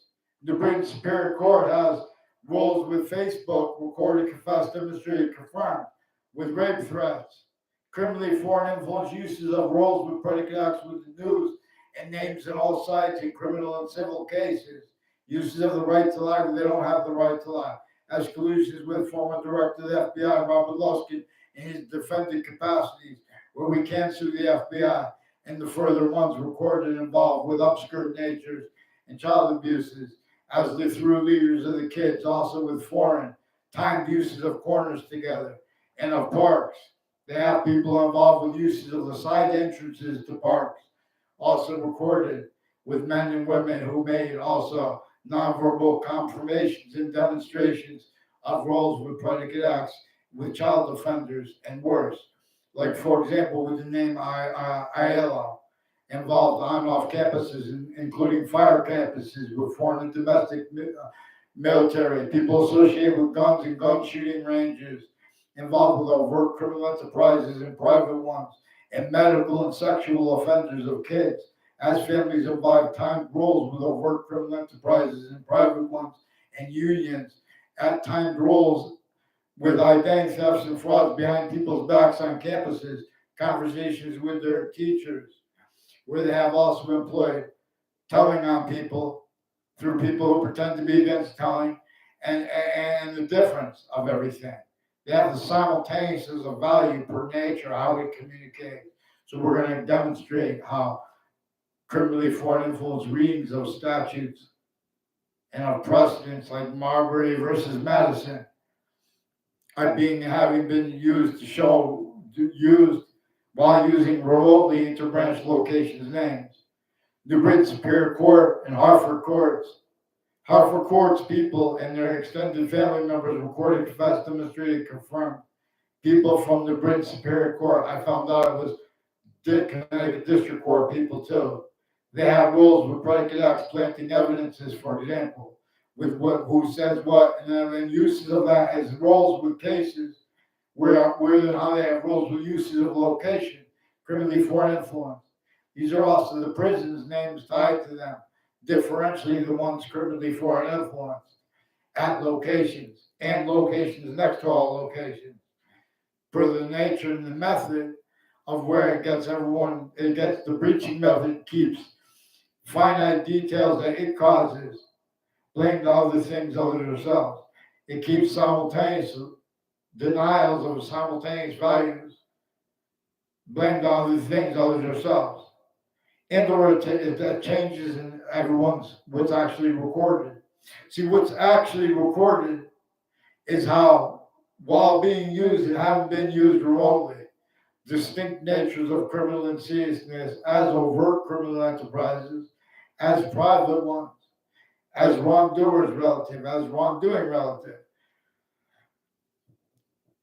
The Britain Superior Court has roles with Facebook, recorded, confessed, demonstrated, confirmed, with rape threats, criminally foreign influence uses of roles with predicate acts with the news and names in all sites in criminal and civil cases, uses of the right to lie when they don't have the right to lie, as collusions with former director of the FBI, Robert Luskin, in his defendant capacities, where we can't sue the FBI, and the further ones recorded involved with obscure natures and child abuses, as the through leaders of the kids, also with foreign timed uses of corners together and of parks. They have people involved with uses of the side entrances to parks, also recorded with men and women who made also nonverbal confirmations and demonstrations of roles with predicate acts with child offenders and worse. Like, for example, with the name Aiello, involved on off campuses, including fire campuses with foreign and domestic military, people associated with guns and gun shooting ranges, involved with overt criminal enterprises and private ones, and medical and sexual offenders of kids, as families involve timed roles with overt criminal enterprises and private ones, and unions at timed roles with identity thefts and frauds behind people's backs on campuses, conversations with their teachers, where they have also employed telling on people through people who pretend to be against telling, and the difference of everything. They have the simultaneousness of value per nature, how we communicate. So we're going to demonstrate how criminally foreign influence readings of statutes and of precedents like Marbury versus Madison are having been used while using remotely interbranch locations names. New Britain Superior Court and Hartford Courts. Hartford Courts people and their extended family members recorded, confessed, demonstrated, confirmed. People from the Britain Superior Court. I found out it was Connecticut District Court people too. They have rules with predicate acts planting evidences, for example, with who says what, and then uses of that as roles with cases where how they have rules with uses of location, criminally foreign influence. These are also the prisons' names tied to them, differentially the ones criminally foreign influence at locations and locations next to all locations. For the nature and the method of where it gets the breaching method keeps finite details that it causes blamed to other things other than themselves. It keeps simultaneous denials of simultaneous values blamed on other things other than themselves. In order to that changes in everyone's what's actually recorded. See, what's actually recorded is how, while being used, it hasn't been used remotely. Distinct natures of criminal insidiousness as overt criminal enterprises, as private ones, as wrongdoers relative, as wrongdoing relative,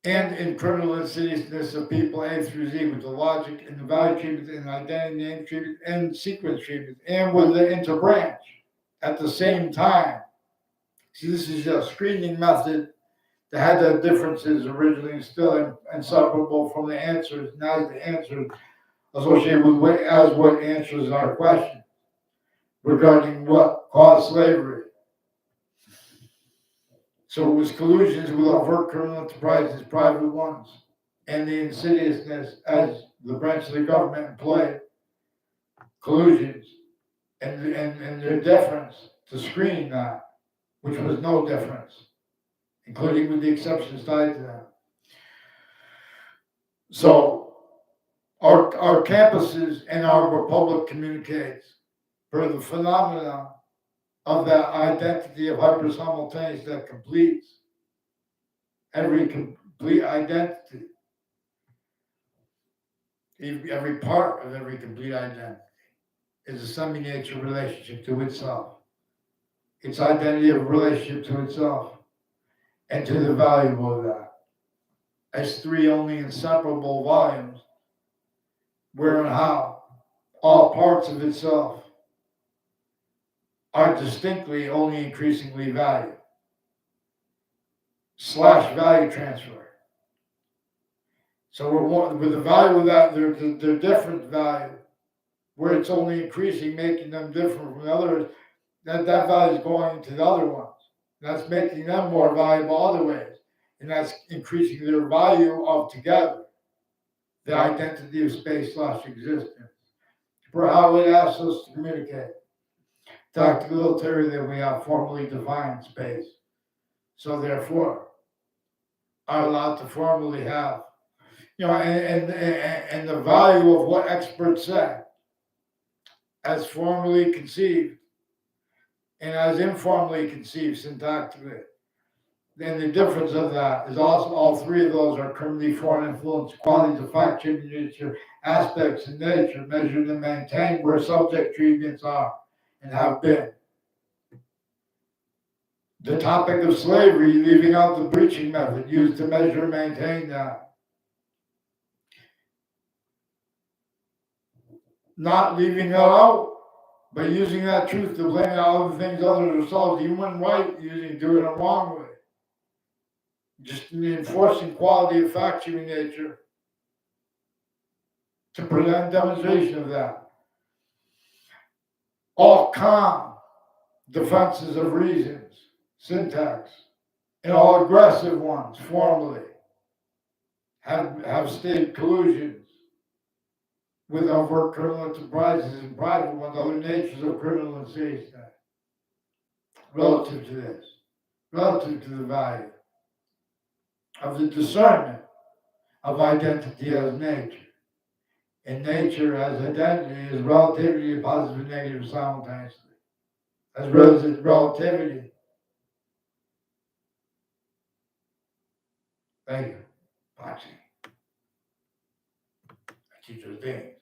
and in criminal insidiousness of people A through Z with the logic and the value treatment and identity name treatment and sequence treatment, and with the interbranch at the same time. See, this is a screening method that had the differences originally and still inseparable from the answers, now the answers associated with what answers our question regarding what caused slavery. So it was collusions with overt criminal enterprises, private ones, and the insidiousness as the branch of the government employed collusions and their deference to screening that, which was no difference, including with the exceptions tied to that. So our campuses and our republic communicates for the phenomenon of that identity of hypersimultaneous that completes every complete identity, every part of every complete identity is a semi-nature relationship to itself, its identity of relationship to itself, and to the value of that, as three only inseparable volumes, where and how all parts of itself are distinctly only increasingly valued. / value transfer. So with the value of that, they're different value, where it's only increasing, making them different from the others. That value is going to the other ones. That's making them more valuable other ways. And that's increasing their value of together, the identity of space/existence. For how it asks us to communicate. Tactical theory that we have formally defined space. So therefore, are allowed to formally have, and the value of what experts say as formally conceived and as informally conceived syntactically. Then the difference of that is also all three of those are currently foreign influence qualities of fact, nature, aspects in nature, measured and maintained where subject treatments are and have been. The topic of slavery, leaving out the breaching method used to measure and maintain that. Not leaving that out, but using that truth to blame all the things others are solved, even when right, using doing it wrong way. Just enforcing quality of fact-checking nature to present demonstration of that. All calm defenses of reasons, syntax, and all aggressive ones, formally, have stated collusions with overt criminal enterprises and private ones, other natures of criminal and state relative to this, relative to the value of the discernment of identity as nature. And nature as identity is relativity, positive and negative simultaneously. As relativity. Thank you. Boxing. Teacher's day.